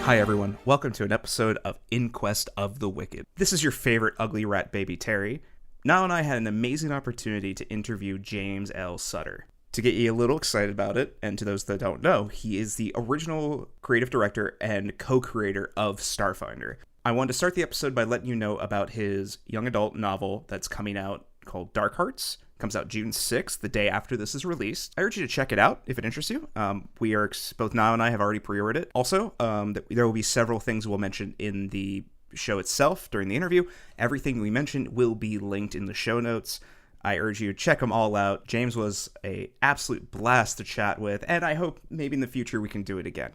Hi everyone, welcome to an episode of Inquest of the Wicked. This is your favorite ugly rat baby Terry. Niall and I had an amazing opportunity to interview James L. Sutter. To get you a little excited about it, and to those that don't know, he is the original creative director and co-creator of Starfinder. I wanted to start the episode by letting you know about his young adult novel that's coming out called Darkhearts. Comes out June 6th, the day after this is released. I urge you to check it out if it interests you. Both Niall and I have already pre-ordered it. Also, there will be several things we'll mention in the show itself during the interview. Everything we mentioned will be linked in the show notes. I urge you to check them all out. James was an absolute blast to chat with, and I hope maybe in the future we can do it again.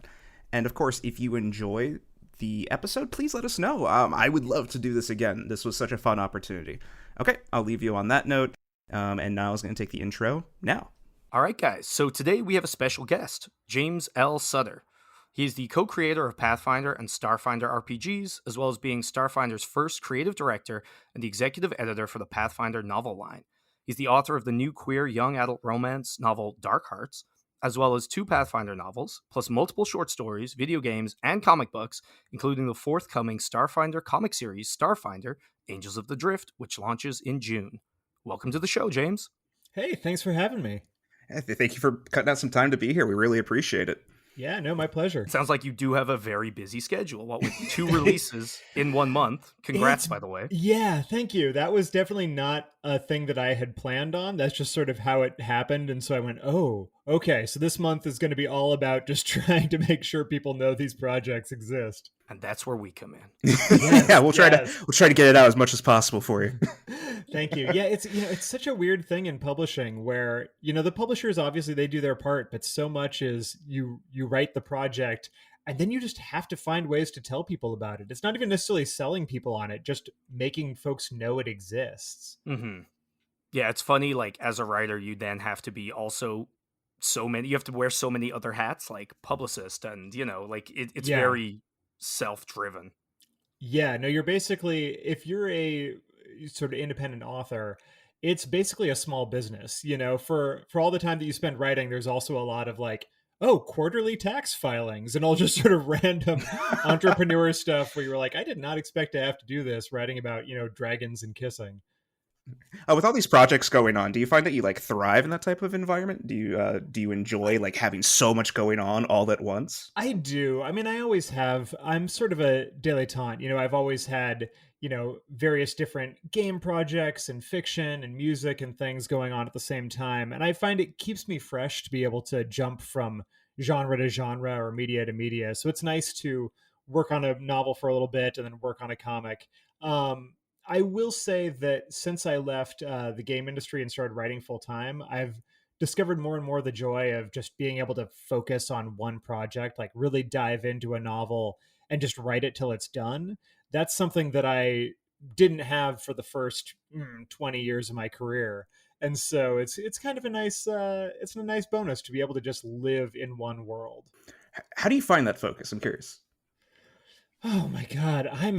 And of course, if you enjoy the episode, please let us know. I would love to do this again. This was such a fun opportunity. Okay, I'll leave you on that note. And Niall's going to take the intro now. All right, guys. So today we have a special guest, James L. Sutter. He's the co-creator of Pathfinder and Starfinder RPGs, as well as being Starfinder's first creative director and the executive editor for the Pathfinder novel line. He's the author of the new queer young adult romance novel Darkhearts, as well as 2 Pathfinder novels, plus multiple short stories, video games, and comic books, including the forthcoming Starfinder comic series Starfinder Angels of the Drift, which launches in June. Welcome to the show, James. Hey, thanks for having me. Thank you for cutting out some time to be here. We really appreciate it. Yeah, no, my pleasure. It sounds like you do have a very busy schedule. What, with 2 releases in 1 month? Congrats, by the way. Yeah, thank you. That was definitely not a thing that I had planned on. That's just sort of how it happened. And so I went, oh, okay. So this month is going to be all about just trying to make sure people know these projects exist. And that's where we come in. Yes, yeah, we'll try to get it out as much as possible for you. Thank you. Yeah, it's such a weird thing in publishing where, the publishers, obviously they do their part, but so much is you write the project and then you just have to find ways to tell people about it. It's not even necessarily selling people on it, just making folks know it exists. Mm-hmm. Yeah, it's funny, like, as a writer, you then have to be also you have to wear so many other hats, like publicist and, it's very self-driven. Yeah, no, you're basically, if you're a sort of independent author, it's basically a small business. For all the time that you spend writing, there's also a lot of like, quarterly tax filings and all just sort of random entrepreneur stuff where you're like, I did not expect to have to do this, writing about, dragons and kissing. With all these projects going on, do you find that you thrive in that type of environment? Do you enjoy having so much going on all at once? I do. I mean, I always have. I'm sort of a dilettante. I've always had, various different game projects and fiction and music and things going on at the same time. And I find it keeps me fresh to be able to jump from genre to genre or media to media. So it's nice to work on a novel for a little bit and then work on a comic. I will say that since I left the game industry and started writing full time, I've discovered more and more the joy of just being able to focus on one project, like really dive into a novel and just write it till it's done. That's something that I didn't have for the first 20 years of my career. And so it's kind of a nice bonus to be able to just live in one world. How do you find that focus? I'm curious. Oh my God, I'm.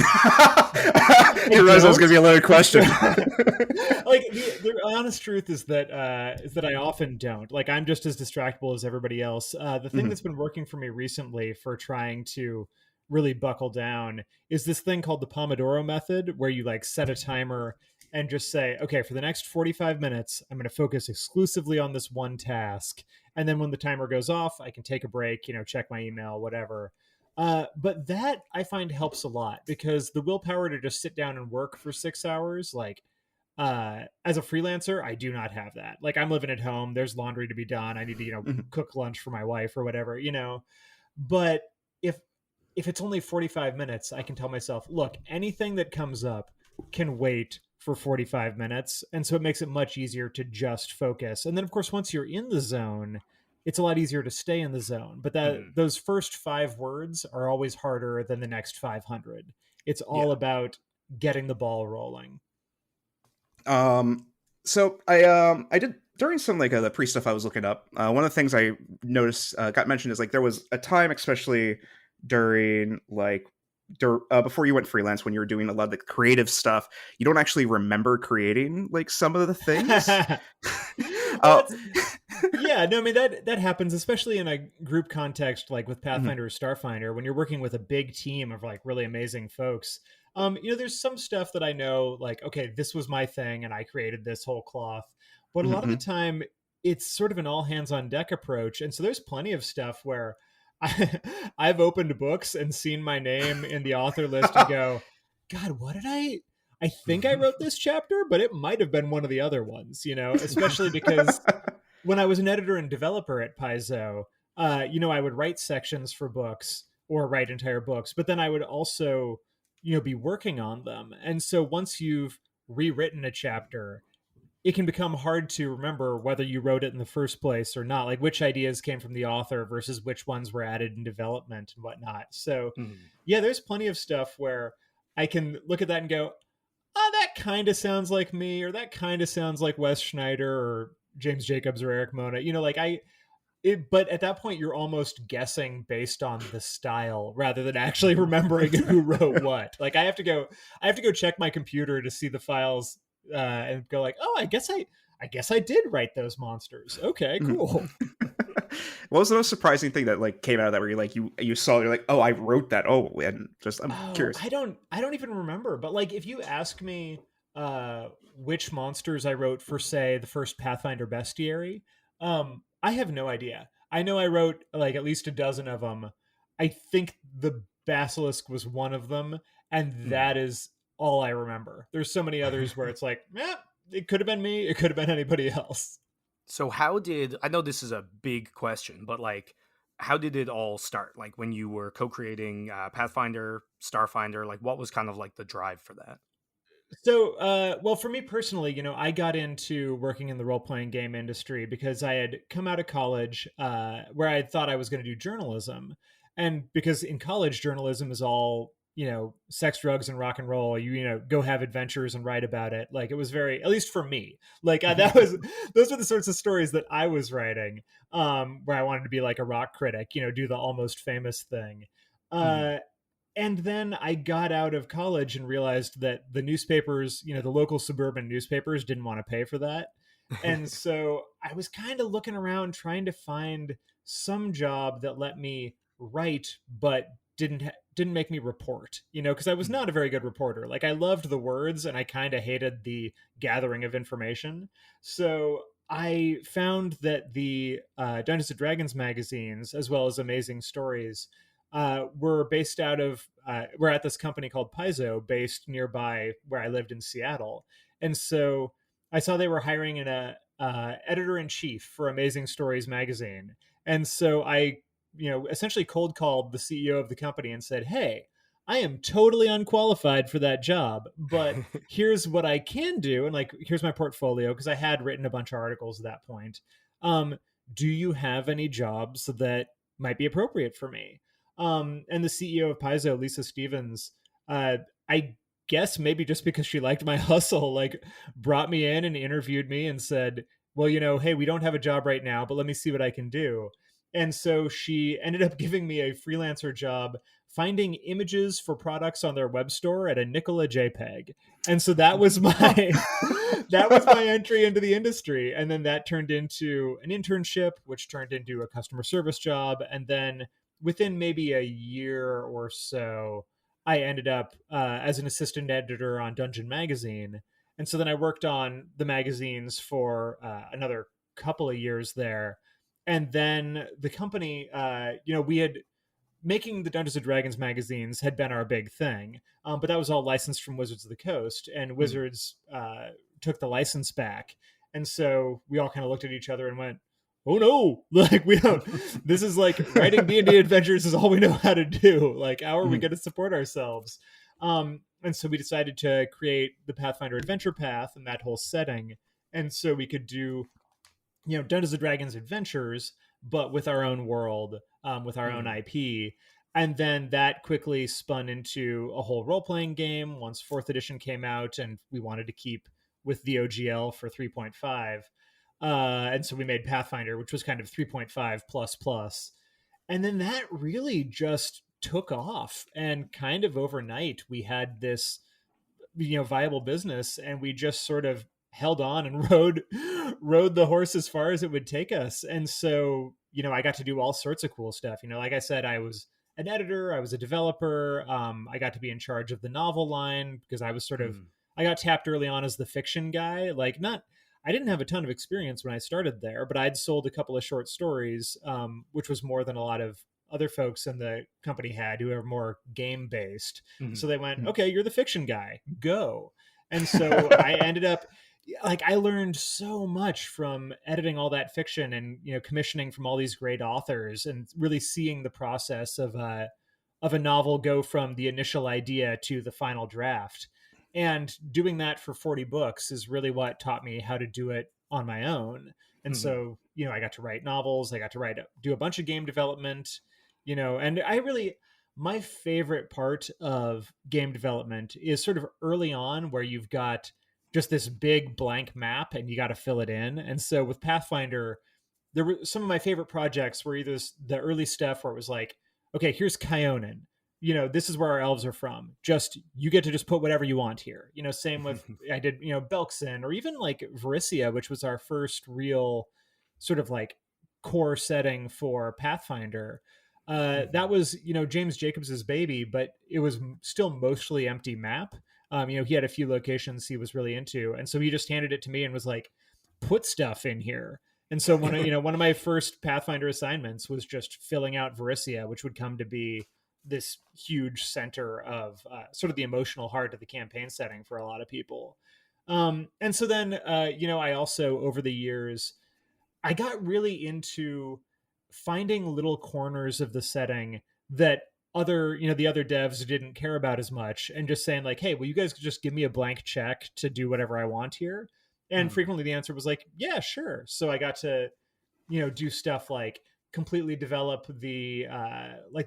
You realize that was going to be a loaded question. The honest truth is that I often don't. I'm just as distractible as everybody else. The thing that's been working for me recently for trying to really buckle down is this thing called the Pomodoro method, where you set a timer and just say, okay, for the next 45 minutes, I'm going to focus exclusively on this one task. And then when the timer goes off, I can take a break, check my email, whatever. But that I find helps a lot, because the willpower to just sit down and work for 6 hours, as a freelancer, I do not have that. I'm living at home, there's laundry to be done. I need to, cook lunch for my wife or whatever, but if it's only 45 minutes, I can tell myself, look, anything that comes up can wait for 45 minutes. And so it makes it much easier to just focus. And then of course, once you're in the zone, it's a lot easier to stay in the zone. But those first 5 words are always harder than the next 500. It's all about getting the ball rolling. So I did during some the pre stuff I was looking up. One of the things I noticed got mentioned is there was a time, especially during before you went freelance, when you were doing a lot of the creative stuff, you don't actually remember creating some of the things. Yeah, no, I mean that happens, especially in a group context like with Mhm, Pathfinder or Starfinder, when you're working with a big team of like really amazing folks. There's some stuff that I know, like, okay, this was my thing and I created this whole cloth. But a lot of the mhm, time it's sort of an all hands on deck approach. And so there's plenty of stuff where I've opened books and seen my name in the author list and go, God, what did I think I wrote this chapter, but it might have been one of the other ones, especially because when I was an editor and developer at Paizo, I would write sections for books or write entire books, but then I would also, be working on them. And so once you've rewritten a chapter, it can become hard to remember whether you wrote it in the first place or not, like which ideas came from the author versus which ones were added in development and whatnot. So, Mhm. yeah, there's plenty of stuff where I can look at that and go, oh, that kind of sounds like me, or that kind of sounds like Wes Schneider or James Jacobs or Eric Mona. But at that point, you're almost guessing based on the style rather than actually remembering who wrote what. Like I have to go check my computer to see the files and go like, oh, I guess I did write those monsters. Okay, mhm. cool. What was the most surprising thing that like came out of that where you like you saw you're like, oh, I wrote that. Oh, and just I'm Oh, curious. I don't even remember. But like if you ask me which monsters I wrote for say the first Pathfinder bestiary, I have no idea. I know I wrote like at least a dozen of them. I think the basilisk was one of them, and Mhm. that is all I remember. There's so many others where it's like, it could have been me, it could have been anybody else. So how did I know this is a big question, but like how did it all start? Like when you were co-creating Pathfinder, Starfinder, like what was kind of like the drive for that? So, well, for me personally, I got into working in the role playing game industry because I had come out of college where I thought I was going to do journalism. And because in college, journalism is all, sex, drugs, and rock and roll. Go have adventures and write about it. Like it was very, at least for me, like those are the sorts of stories that I was writing, where I wanted to be like a rock critic, do the almost famous thing. Mhm. Uh, and then I got out of college and realized that the newspapers, the local suburban newspapers didn't want to pay for that. And so I was kind of looking around trying to find some job that let me write but didn't make me report, because I was Mhm. not a very good reporter. Like I loved the words and I kind of hated the gathering of information. So I found that the Dungeons and Dragons magazines, as well as Amazing Stories, were based out of we're at this company called Paizo based nearby where I lived in Seattle. And so I saw they were hiring an editor in chief for Amazing Stories magazine. And so I, essentially cold called the CEO of the company and said, "Hey, I am totally unqualified for that job, but here's what I can do." And like, here's my portfolio because I had written a bunch of articles at that point. Um, do you have any jobs that might be appropriate for me? And the CEO of Paizo, Lisa Stevens, uh, I guess maybe just because she liked my hustle, like brought me in and interviewed me and said, well, hey, we don't have a job right now, but let me see what I can do. And so she ended up giving me a freelancer job finding images for products on their web store at a nickel a JPEG. And so that was Huh. my that was my entry into the industry. And then that turned into an internship, which turned into a customer service job. And then within maybe a year or so, I ended up as an assistant editor on Dungeon Magazine. And so then I worked on the magazines for another couple of years there. And then the company, we had making the Dungeons and Dragons magazines had been our big thing, but that was all licensed from Wizards of the Coast, and Mhm. Wizards took the license back, and so we all kind of looked at each other and went, "Oh no! Like we don't. This is like writing D&D adventures is all we know how to do. Like how are we Mhm, going to support ourselves?" And so we decided to create the Pathfinder Adventure Path and that whole setting, and so we could do Dungeons and Dragons adventures, but with our own world, with our own Mhm. IP. And then that quickly spun into a whole role playing game once fourth edition came out, and we wanted to keep with the OGL for 3.5. And so we made Pathfinder, which was kind of 3.5 plus plus. And then that really just took off. And kind of overnight, we had this viable business, and we just sort of held on and rode the horse as far as it would take us. And so, I got to do all sorts of cool stuff. Like I said, I was an editor, I was a developer. I got to be in charge of the novel line because I was I got tapped early on as the fiction guy. I didn't have a ton of experience when I started there, but I'd sold a couple of short stories, which was more than a lot of other folks in the company had who were more game based. So they went, okay, you're the fiction guy, go. And so I ended up I learned so much from editing all that fiction and, commissioning from all these great authors and really seeing the process of a novel go from the initial idea to the final draft. And doing that for 40 books is really what taught me how to do it on my own. And so, I got to write novels, I got to do a bunch of game development, and my favorite part of game development is sort of early on where you've got just this big blank map and you got to fill it in. And so with Pathfinder, there were some of my favorite projects were either the early stuff where it was like, okay, here's Kyonin. This is where our elves are from. You get to just put whatever you want here. Same with, I did, Belkson, or even like Varisia, which was our first real sort of like core setting for Pathfinder. That was, James Jacobs's baby, but it was still mostly empty map. He had a few locations he was really into. And so he just handed it to me and was like, put stuff in here. And so one of my first Pathfinder assignments was just filling out Varisia, which would come to be this huge center of sort of the emotional heart of the campaign setting for a lot of people. And so then, I also, over the years, I got really into finding little corners of the setting that the other devs didn't care about as much, and just saying like, hey, will you guys just give me a blank check to do whatever I want here? And frequently the answer was like, yeah, sure. So I got to, do stuff like completely develop the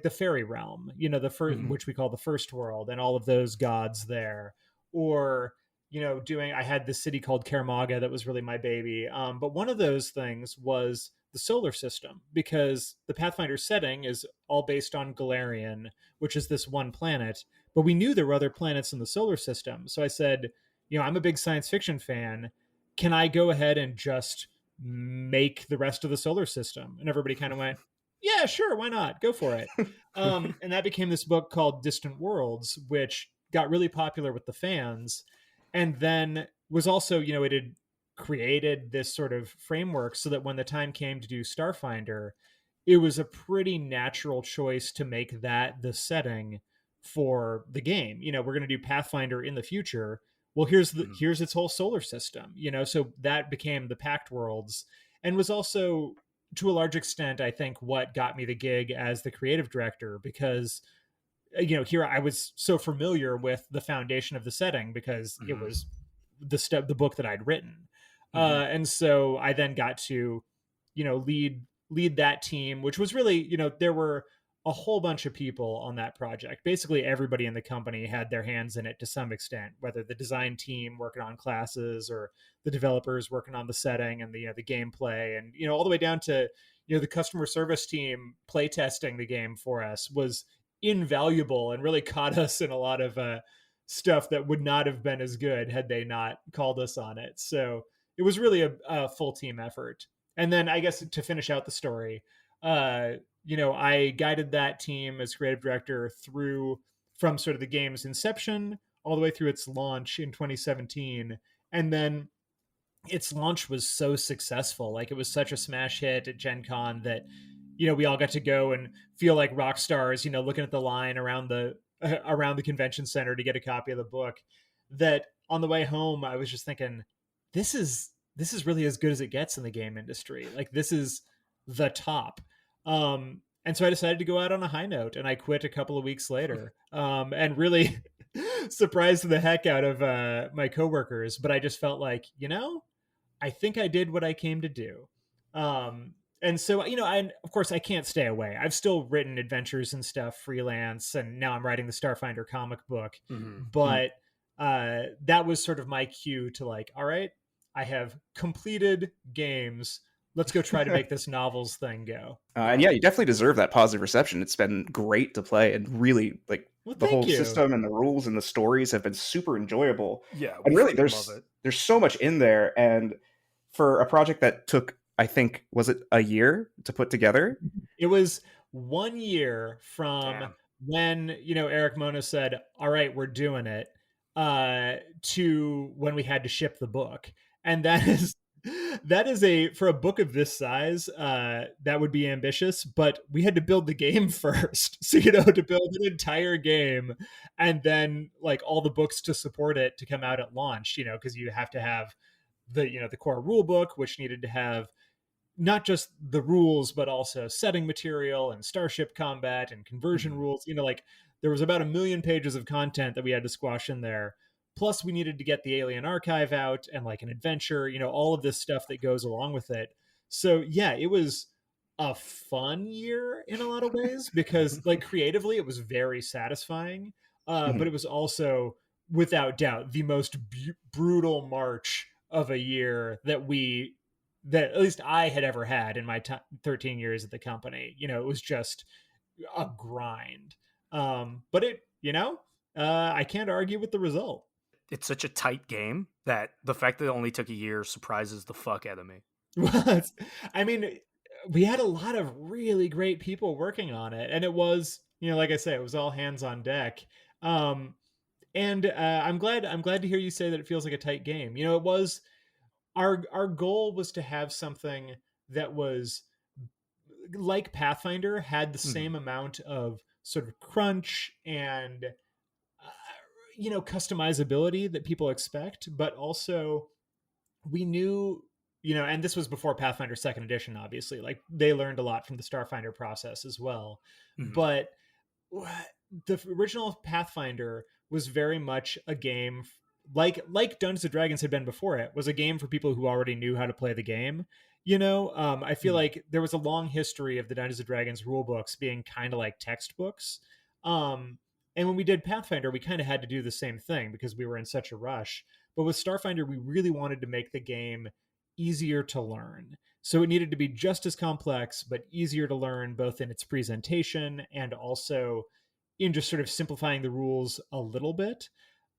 the fairy realm, the first, which we call the first world, and all of those gods there. Or I had this city called Kermaga that was really my baby. But one of those things was the solar system, because the Pathfinder setting is all based on Galarian, which is this one planet. But we knew there were other planets in the solar system. So I said, I'm a big science fiction fan. Can I go ahead and just make the rest of the solar system? And everybody kind of went, yeah, sure, why not? Go for it. And that became this book called Distant Worlds, which got really popular with the fans. And then was also, it had created this sort of framework so that when the time came to do Starfinder, it was a pretty natural choice to make that the setting for the game. We're going to do Pathfinder in the future. Well, here's its whole solar system, so that became the Pact Worlds, and was also, to a large extent, I think, what got me the gig as the creative director, because here I was so familiar with the foundation of the setting because it was the book that I'd written. And so I then got to, lead that team, which was really, there were a whole bunch of people on that project. Basically everybody in the company had their hands in it to some extent, whether the design team working on classes or the developers working on the setting and the gameplay, and, all the way down to, the customer service team play testing the game for us was invaluable and really caught us in a lot of stuff that would not have been as good had they not called us on it. So it was really a full team effort. And then I guess to finish out the story, I guided that team as creative director from sort of the game's inception all the way through its launch in 2017. And then its launch was so successful. Like, it was such a smash hit at Gen Con that, we all got to go and feel like rock stars, looking at the line around the convention center to get a copy of the book, that on the way home, I was just thinking, this is really as good as it gets in the game industry. Like, this is the top. And so I decided to go out on a high note, and I quit a couple of weeks later, and really surprised the heck out of my coworkers. But I just felt like, I think I did what I came to do. And so, of course I can't stay away. I've still written adventures and stuff freelance, and now I'm writing the Starfinder comic book. But that was sort of my cue to like, all right, I have completed games. Let's go try to make this novels thing go. And yeah, you definitely deserve that positive reception. It's been great to play and really like Well, The thank whole you. system and the rules and the stories have been super enjoyable. Yeah, And we really, fucking love it. there's so much in there. And for a project that took, I think, was it a year to put together? It was 1 year from Damn. when, Eric Mona said, "All right, we're doing it," to when we had to ship the book. And that is a for a book of this size, that would be ambitious, but we had to build the game first. So, to build an entire game and then like all the books to support it to come out at launch, because you have to have the core rule book, which needed to have not just the rules, but also setting material and starship combat and conversion Mhm. rules. Like there was about 1 million pages of content that we had to squash in there. Plus, we needed to get the Alien Archive out and like an adventure, all of this stuff that goes along with it. So, yeah, it was a fun year in a lot of ways because, like, creatively, it was very satisfying. But Mhm. it was also, without doubt, the most brutal march of a year that at least I had ever had in my 13 years at the company. It was just a grind. But I can't argue with the result. It's such a tight game that the fact that it only took a year surprises the fuck out of me. I mean, we had a lot of really great people working on it, and it was, like I say, it was all hands on deck. Um, and I'm glad to hear you say that it feels like a tight game. It was our goal was to have something that was like Pathfinder, had the Mhm. same amount of sort of crunch and customizability that people expect, but also we knew, and this was before Pathfinder Second Edition, obviously. Like they learned a lot from the Starfinder process as well, Mhm. but the original Pathfinder was very much a game like Dungeons and Dragons had been before it, was a game for people who already knew how to play the game. I feel Mhm. like there was a long history of the Dungeons and Dragons rule books being kind of like textbooks. Um, and when we did Pathfinder, we kind of had to do the same thing because we were in such a rush. But with Starfinder, we really wanted to make the game easier to learn. So it needed to be just as complex, but easier to learn, both in its presentation and also in just sort of simplifying the rules a little bit.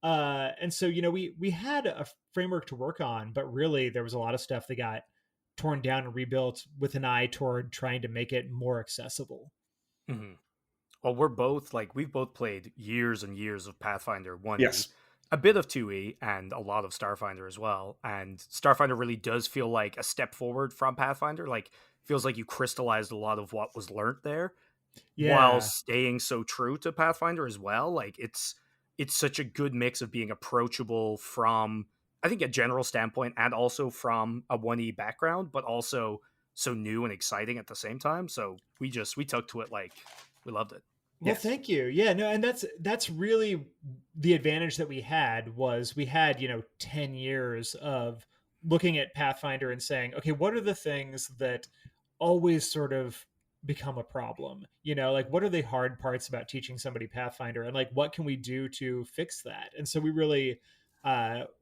And so, we had a framework to work on, but really there was a lot of stuff that got torn down and rebuilt with an eye toward trying to make it more accessible. Mhm. Well, we've both played years and years of Pathfinder 1E, Yes. a bit of 2E, and a lot of Starfinder as well. And Starfinder really does feel like a step forward from Pathfinder. Like, feels like you crystallized a lot of what was learned there while Yeah. staying so true to Pathfinder as well. Like, it's such a good mix of being approachable from, I think, a general standpoint, and also from a 1E background, but also so new and exciting at the same time. So we took to it like we loved it. Well, Yes. thank you. Yeah, no, and that's really the advantage that we had was we had, 10 years of looking at Pathfinder and saying, okay, what are the things that always sort of become a problem? Like what are the hard parts about teaching somebody Pathfinder and like what can we do to fix that? And so we really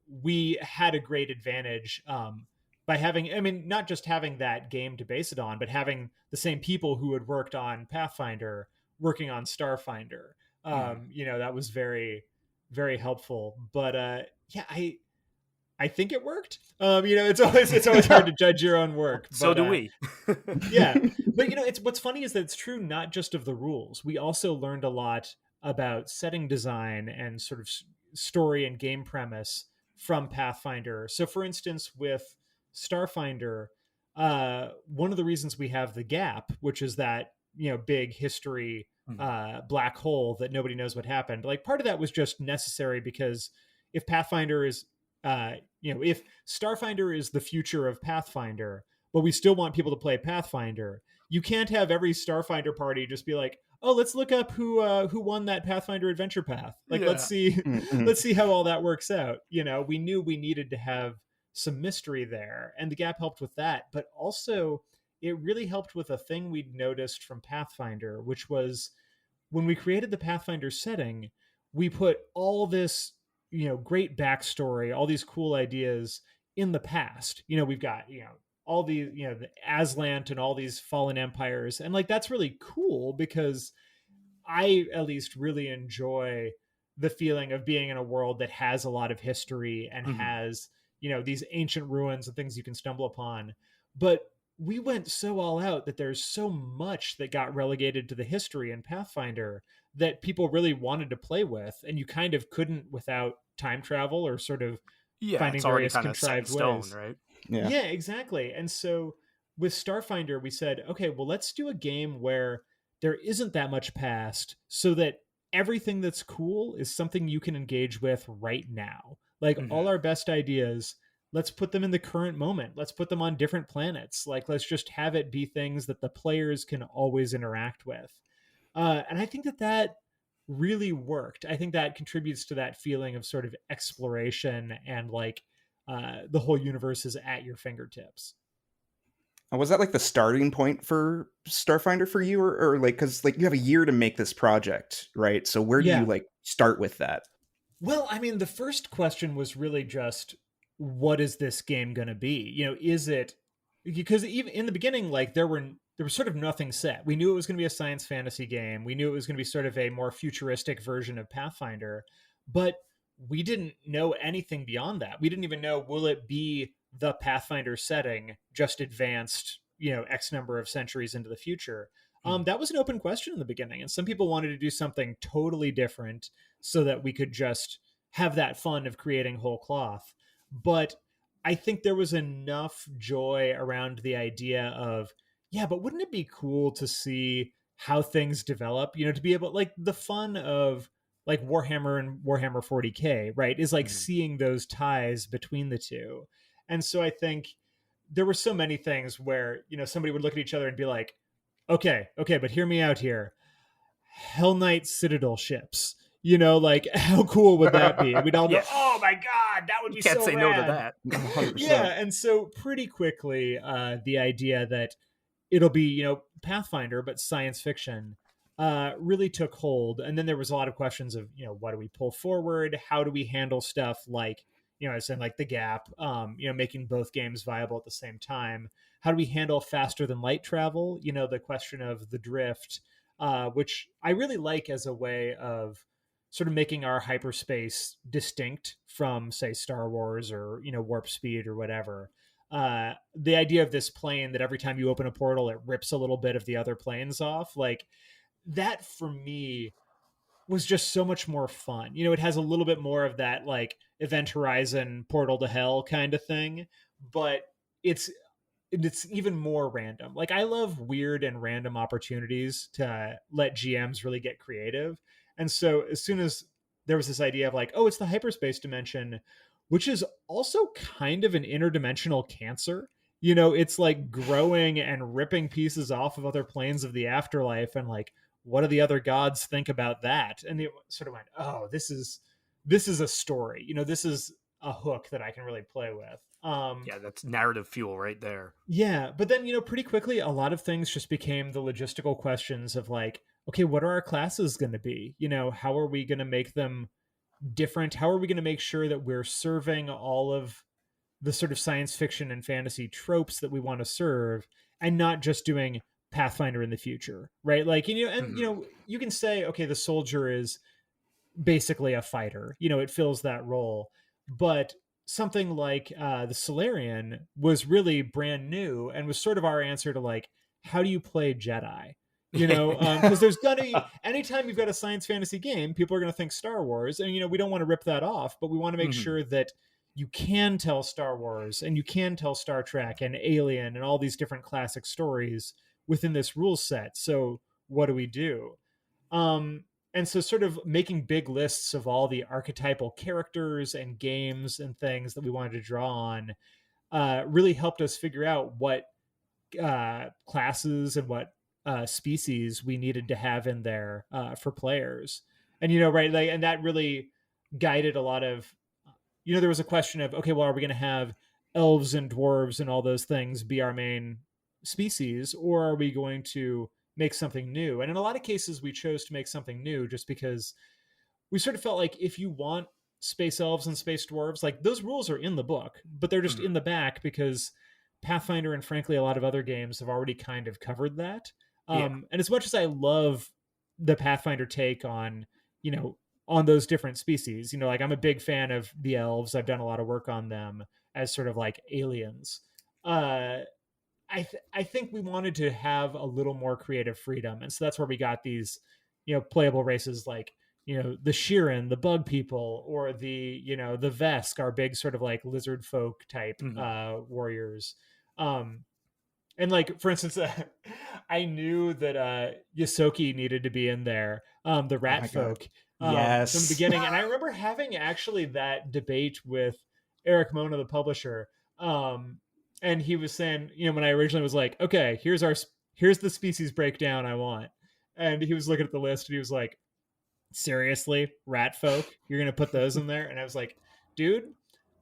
we had a great advantage by having, I mean, not just having that game to base it on, but having the same people who had worked on Pathfinder working on Starfinder. Mhm. That was very, very helpful. But yeah, I think it worked. It's always hard to judge your own work, So but do we. yeah. But it's what's funny is that it's true not just of the rules. We also learned a lot about setting design and sort of story and game premise from Pathfinder. So for instance, with Starfinder, one of the reasons we have the gap, which is that, big history Mhm. black hole that nobody knows what happened. Like part of that was just necessary because if Pathfinder is if Starfinder is the future of Pathfinder, but we still want people to play Pathfinder, you can't have every Starfinder party just be like, oh, let's look up who won that Pathfinder adventure path. Like, let's Yeah. see, Mhm. let's see how all that works out. We knew we needed to have some mystery there, and the gap helped with that. But also, it really helped with a thing we'd noticed from Pathfinder, which was when we created the Pathfinder setting, we put all this, great backstory, all these cool ideas in the past. We've got, all these, the Aslant and all these fallen empires. And like, that's really cool because I at least really enjoy the feeling of being in a world that has a lot of history and Mhm. has, these ancient ruins and things you can stumble upon. But we went so all out that there's so much that got relegated to the history in Pathfinder that people really wanted to play with, and you kind of couldn't without time travel or sort of Yeah, finding it's already various kind of set in contrived stone, ways. right? Yeah. Yeah, exactly. And so with Starfinder, we said, okay, well, let's do a game where there isn't that much past so that everything that's cool is something you can engage with right now. Like all Mhm. our best ideas, let's put them in the current moment. Let's put them on different planets. Like, let's just have it be things that the players can always interact with. And I think that really worked. I think that contributes to that feeling of sort of exploration and like the whole universe is at your fingertips. Was that like the starting point for Starfinder for you, or like, because like you have a year to make this project, right? So where do you Yeah. like start with that? Well, I mean, the first question was really just, what is this game going to be? Is it, because even in the beginning, like there was sort of nothing set. We knew it was going to be a science fantasy game. We knew it was going to be sort of a more futuristic version of Pathfinder, but we didn't know anything beyond that. We didn't even know, will it be the Pathfinder setting, just advanced, X number of centuries into the future? Mhm. That was an open question in the beginning, and some people wanted to do something totally different so that we could just have that fun of creating whole cloth. But I think there was enough joy around the idea of, yeah, but wouldn't it be cool to see how things develop? To be able, like, the fun of like Warhammer and Warhammer 40K, right, is like Mhm. seeing those ties between the two. And so I think there were so many things where, somebody would look at each other and be like, okay, but hear me out here. Hell Knight Citadel ships. Like, how cool would that be? And we'd all go, Yeah, oh my God, that would you be can't so say no to rad. that. Yeah. 100%. And so pretty quickly, the idea that it'll be, Pathfinder, but science fiction, really took hold. And then there was a lot of questions of, what do we pull forward? How do we handle stuff like, I was saying like the gap, making both games viable at the same time? How do we handle faster than light travel? The question of the drift, which I really like as a way of sort of making our hyperspace distinct from, say, Star Wars or, warp speed or whatever. The idea of this plane that every time you open a portal, it rips a little bit of the other planes off, like that for me was just so much more fun. It has a little bit more of that like Event Horizon Portal to Hell kind of thing, but it's it's even more random. Like I love weird and random opportunities to let GMs really get creative. And so as soon as there was this idea of like, oh, it's the hyperspace dimension, which is also kind of an interdimensional cancer. It's like growing and ripping pieces off of other planes of the afterlife, and like, what do the other gods think about that? And it sort of went, oh, this is a story. This is a hook that I can really play with. Yeah, that's narrative fuel right there. Yeah, but then, pretty quickly, a lot of things just became the logistical questions of like, okay, what are our classes going to be? How are we going to make them different? How are we going to make sure that we're serving all of the sort of science fiction and fantasy tropes that we want to serve, and not just doing Pathfinder in the future, right? Like, Mhm. you can say, okay, the soldier is basically a fighter. It fills that role. But something like the Solarian was really brand new and was sort of our answer to like, how do you play Jedi? Because there's gonna be, anytime you've got a science fantasy game, people are gonna think Star Wars, and we don't want to rip that off, but we want to make Mhm. sure that you can tell Star Wars and you can tell Star Trek and Alien and all these different classic stories within this rule set. So what do we do? And so sort of making big lists of all the archetypal characters and games and things that we wanted to draw on really helped us figure out what classes and what species we needed to have in there for players. And right, like, and that really guided a lot of, there was a question of, okay, well, are we going to have elves and dwarves and all those things be our main species, or are we going to make something new? And in a lot of cases, we chose to make something new just because we sort of felt like, if you want space elves and space dwarves, like, those rules are in the book, but they're just Mhm. in the back because Pathfinder and frankly a lot of other games have already kind of covered that. Yeah. And as much as I love the Pathfinder take on, on those different species. Like I'm a big fan of the elves. I've done a lot of work on them as sort of like aliens. I think we wanted to have a little more creative freedom, and so that's where we got these, playable races like, the Sheeran, the Bug People, or the Vesk, our big sort of like lizard folk type warriors. And like, for instance, I knew that Yosoki needed to be in there, the Oh rat my God. folk, from the Yes. beginning. And I remember having actually that debate with Eric Mona, the publisher. And he was saying, when I originally was like, okay, here's the species breakdown I want. And he was looking at the list and he was like, seriously, rat folk? You're going to put those in there? And I was like, dude,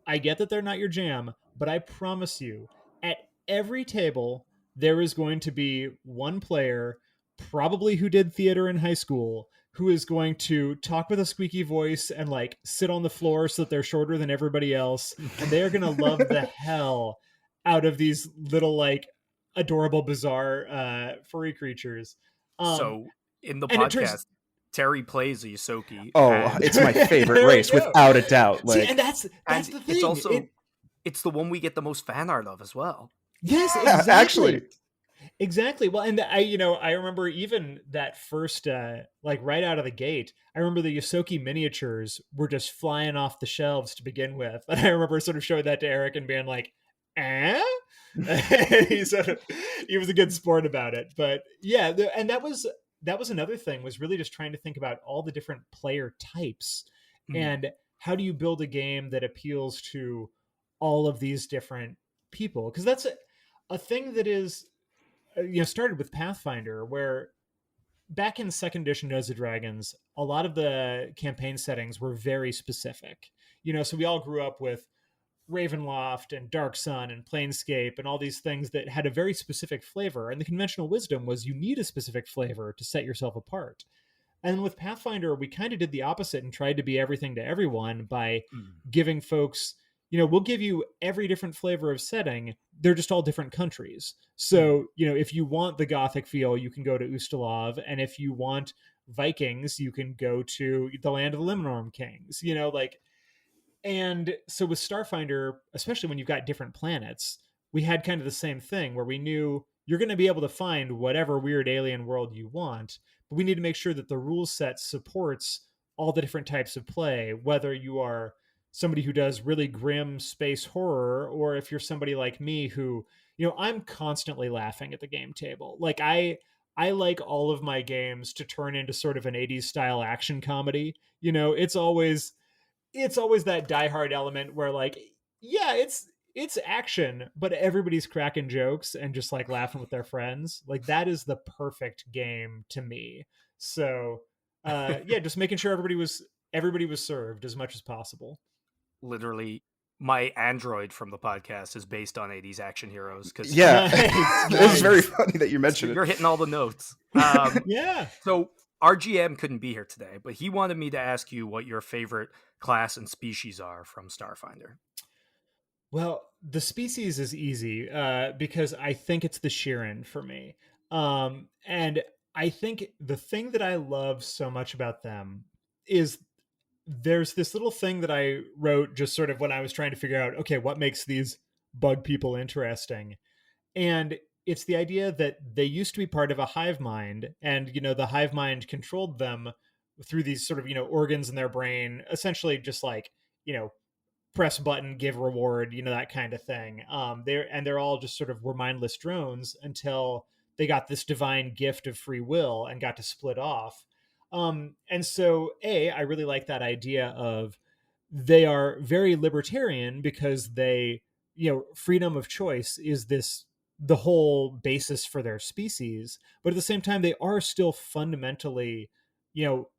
I get that they're not your jam, but I promise you, at every table, there is going to be one player, probably who did theater in high school, who is going to talk with a squeaky voice and like sit on the floor so that they're shorter than everybody else. And they are going to love the hell out of these little, like, adorable, bizarre furry creatures. So in the And it turns podcast, Terry plays a Yosoki. Oh, and, it's my favorite There we race, go. without a doubt. See, Like, and that's and the thing. it's also it's the one we get the most fan art of as well. Yes, yeah, exactly. actually. Exactly. Well, and I remember even that first, like right out of the gate, I remember the Yosoki miniatures were just flying off the shelves to begin with. And I remember sort of showing that to Eric and being like, eh? He was a good sport about it. But yeah, and that was another thing, was really just trying to think about all the different player types and how do you build a game that appeals to all of these different people? Because that's a thing that is, started with Pathfinder, where back in second edition Dungeons and Dragons, a lot of the campaign settings were very specific. So we all grew up with Ravenloft and Dark Sun and Planescape and all these things that had a very specific flavor. And the conventional wisdom was you need a specific flavor to set yourself apart. And with Pathfinder, we kind of did the opposite and tried to be everything to everyone by giving folks, we'll give you every different flavor of setting. They're just all different countries. So, if you want the Gothic feel, you can go to Ustalav. And if you want Vikings, you can go to the land of the Limnorm Kings, and so with Starfinder, especially when you've got different planets, we had kind of the same thing where we knew you're going to be able to find whatever weird alien world you want, but we need to make sure that the rule set supports all the different types of play, whether you are somebody who does really grim space horror, or if you're somebody like me who, I'm constantly laughing at the game table. Like I like all of my games to turn into sort of an 80s style action comedy. It's always that diehard element where, like, yeah, it's action, but everybody's cracking jokes and just like laughing with their friends. Like that is the perfect game to me. So yeah, just making sure everybody was served as much as possible. Literally, my android from the podcast is based on 80s action heroes. Because yeah, Nice. It's very funny that you mentioned you're it. hitting all the notes. Yeah. So our GM couldn't be here today, but he wanted me to ask you what your favorite class and species are from Starfinder. Well, the species is easy because I think it's the Sheeran for me. And I think the thing that I love so much about them is there's this little thing that I wrote just sort of when I was trying to figure out, okay, what makes these bug people interesting? And it's the idea that they used to be part of a hive mind, and the hive mind controlled them through these sort of organs in their brain, essentially just like press button, give reward, that kind of thing. They're all just sort of were mindless drones until they got this divine gift of free will and got to split off. And so I really like that idea of they are very libertarian because they, freedom of choice is the whole basis for their species. But at the same time, they are still fundamentally,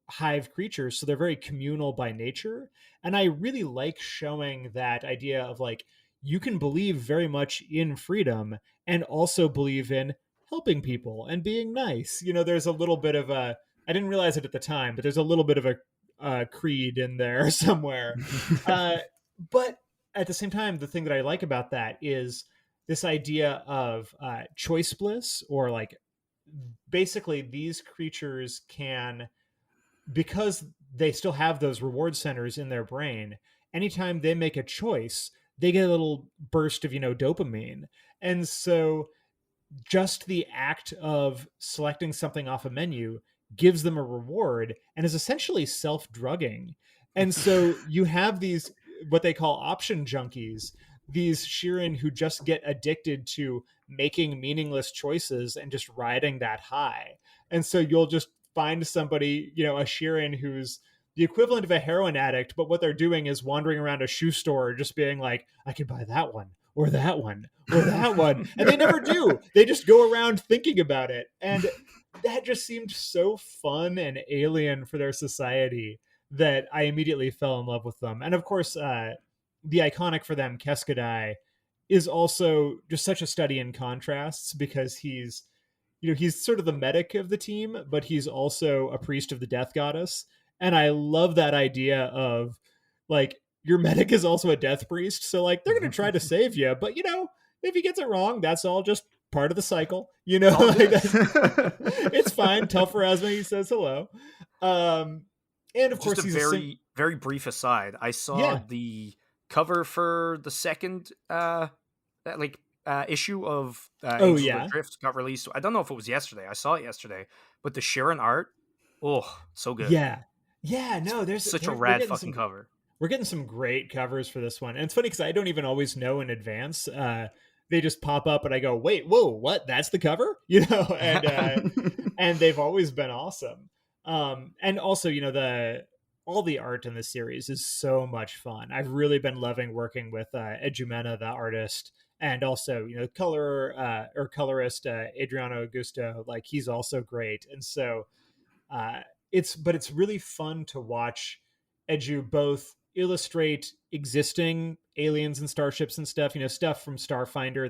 hive creatures. So they're very communal by nature. And I really like showing that idea of like, you can believe very much in freedom and also believe in helping people and being nice. There's a little bit of I didn't realize it at the time, but there's a little bit of a creed in there somewhere. But at the same time, the thing that I like about that is this idea of choice bliss, or like basically these creatures can, because they still have those reward centers in their brain, anytime they make a choice, they get a little burst of, dopamine. And so just the act of selecting something off a menu gives them a reward and is essentially self-drugging. And so you have these, what they call option junkies, these Shirin who just get addicted to making meaningless choices and just riding that high. And so you'll just find somebody, a Shirin who's the equivalent of a heroin addict, but what they're doing is wandering around a shoe store just being like, I could buy that one or that one or that one. And they never do. They just go around thinking about it. And that just seemed so fun and alien for their society that I immediately fell in love with them. And of course, the iconic for them, Keskadai, is also just such a study in contrasts because he's sort of the medic of the team, but he's also a priest of the death goddess. And I love that idea of like, your medic is also a death priest. So like, they're going to try to save you, but if he gets it wrong, that's all just part of the cycle, it's fine. Tell Pharasma he says hello. And of course, he's a very brief aside. I saw the cover for the second, issue of Angels of the Drift got released. I don't know if it was yesterday. I saw it yesterday, but the Shirin art, so good. No, there's such a rad fucking cover. We're getting some great covers for this one, and it's funny because I don't even always know in advance. They just pop up, and I go, "Wait, whoa, what? That's the cover?" And and they've always been awesome. And also, all the art in this series is so much fun. I've really been loving working with Ed Jumena, the artist, and also colorist Adriano Augusto. Like, he's also great, and so it's really fun to watch Edu both illustrate existing aliens and starships and stuff, stuff from Starfinder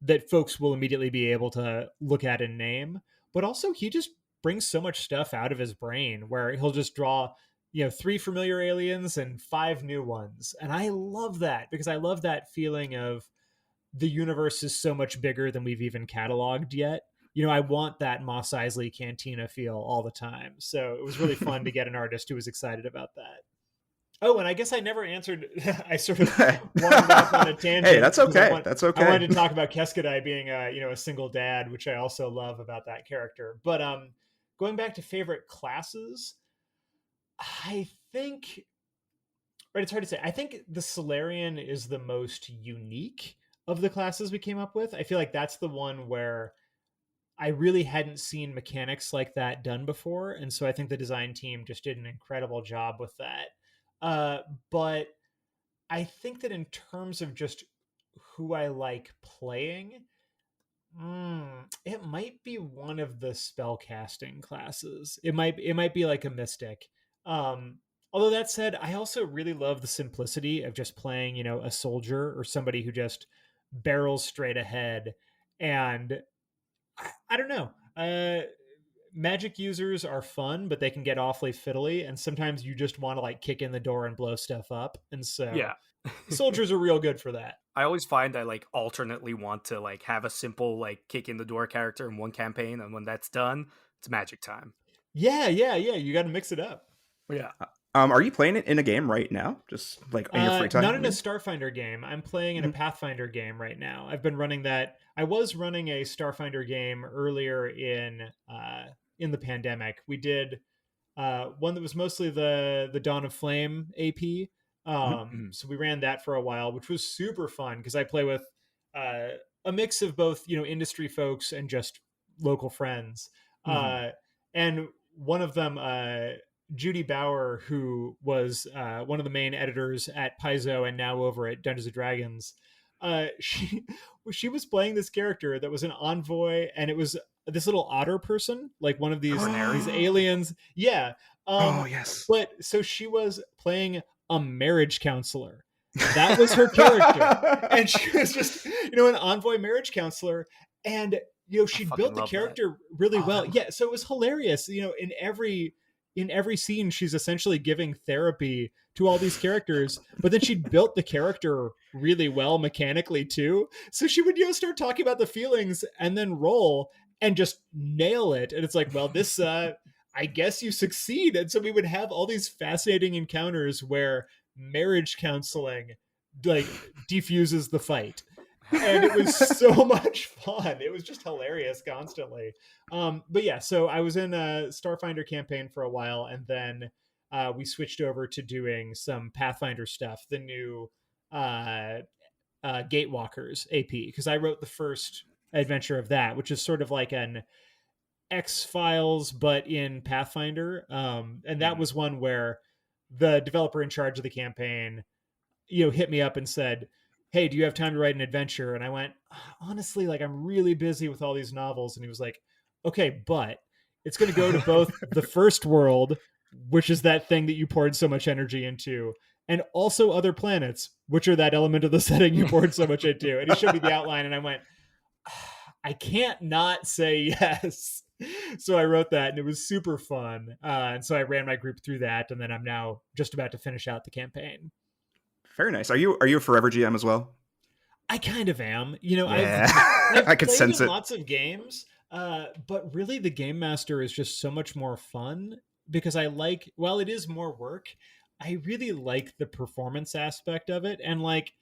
that folks will immediately be able to look at and name, but also he just brings so much stuff out of his brain where he'll just draw 3 familiar aliens and 5 new ones. And I love that because I love that feeling of the universe is so much bigger than we've even cataloged yet. I want that Mos Eisley Cantina feel all the time. So it was really fun to get an artist who was excited about that. Oh, and I guess I never answered. I sort of wandered off on a tangent. Hey, that's okay. That's okay. I wanted to talk about Keskadai being a single dad, which I also love about that character. But going back to favorite classes, I think, right, it's hard to say. I think the Solarian is the most unique of the classes we came up with. I feel like that's the one where I really hadn't seen mechanics like that done before. And so I think the design team just did an incredible job with that. But I think that in terms of just who I like playing, it might be one of the spellcasting classes. It might be like a mystic. Although that said, I also really love the simplicity of just playing, a soldier or somebody who just barrels straight ahead. And I don't know. Magic users are fun, but they can get awfully fiddly, and sometimes you just want to like kick in the door and blow stuff up. And so soldiers are real good for that. I always find I like alternately want to like have a simple like kick in the door character in one campaign, and when that's done, it's magic time. Yeah. You got to mix it up. Yeah. Are you playing it in a game right now? Just like in your free time? Not in a Starfinder game. I'm playing in a Pathfinder game right now. I've been running that. I was running a Starfinder game earlier in the pandemic. We did one that was mostly the Dawn of Flame AP. So we ran that for a while, which was super fun because I play with a mix of both, industry folks and just local friends. And one of them, Judy Bauer, who was one of the main editors at Paizo and now over at Dungeons and Dragons, she was playing this character that was an envoy, and it was this little otter person, like one of these aliens. Yeah. Yes. But so she was playing a marriage counselor. That was her character. And she was just, an envoy marriage counselor. And, she built the character really well. Yeah. So it was hilarious. In every scene, she's essentially giving therapy to all these characters, but then she built the character really well mechanically too. So she would, start talking about the feelings and then roll. and just nail it. And it's like, well, this, I guess you succeed. And so we would have all these fascinating encounters where marriage counseling like defuses the fight. And it was so much fun. It was just hilarious constantly. But yeah, so I was in a Starfinder campaign for a while, and then we switched over to doing some Pathfinder stuff, the new Gatewalkers AP, because I wrote the first adventure of that, which is sort of like an X-Files but in Pathfinder. And that was one where the developer in charge of the campaign, hit me up and said, hey, do you have time to write an adventure? And I went, honestly, like, I'm really busy with all these novels. And he was like, okay, but it's going to go to both the first world, which is that thing that you poured so much energy into, and also other planets, which are that element of the setting you poured so much into. And he showed me the outline, and I went, I can't not say yes. So I wrote that, and it was super fun. And so I ran my group through that, and then I'm now just about to finish out the campaign. Very nice. Are you a forever GM as well? I kind of am. Yeah. I've I could played sense in it. lots of games, but really the Game Master is just so much more fun because while it is more work, I really like the performance aspect of it. And like,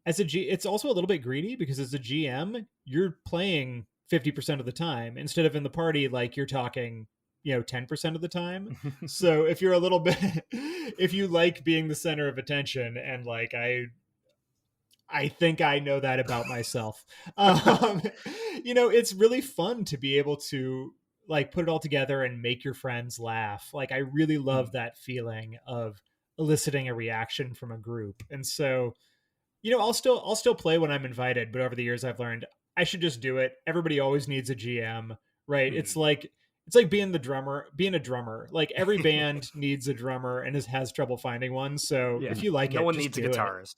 it's also a little bit greedy because as a GM, you're playing 50% of the time instead of in the party, like you're talking 10% of the time. So if you're a little bit, if you like being the center of attention, and like I think I know that about myself. It's really fun to be able to like put it all together and make your friends laugh. Like I really love that feeling of eliciting a reaction from a group. And so, I'll still play when I'm invited, but over the years I've learned I should just do it. Everybody always needs a GM, right? It's like being a drummer. Like every band needs a drummer and has trouble finding one. So if you like no it, one just needs a do it. guitarist.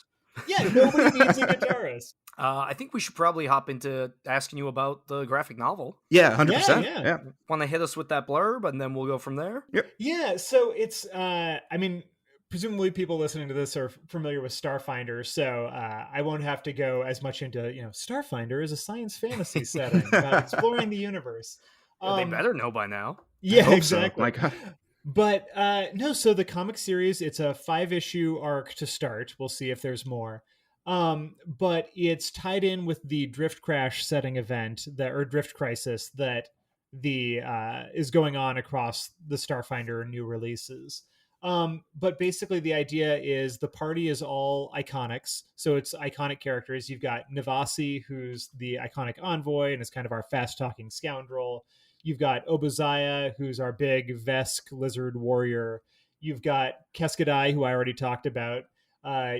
Yeah, nobody needs a guitarist. I think we should probably hop into asking you about the graphic novel. Yeah, 100%. Yeah. Want to hit us with that blurb, and then we'll go from there? Yep. Yeah, so it's, presumably people listening to this are familiar with Starfinder, so I won't have to go as much into, Starfinder is a science fantasy setting about exploring the universe. They better know by now. Yeah, exactly. So. My God. But no, so the comic series, it's a 5-issue arc to start. We'll see if there's more. But it's tied in with the Drift Crash setting event or Drift Crisis that is going on across the Starfinder new releases. But basically the idea is the party is all iconics. So it's iconic characters. You've got Navasi, who's the iconic envoy and is kind of our fast talking scoundrel. You've got Obuzaya, who's our big Vesk lizard warrior. You've got Keskadai, who I already talked about.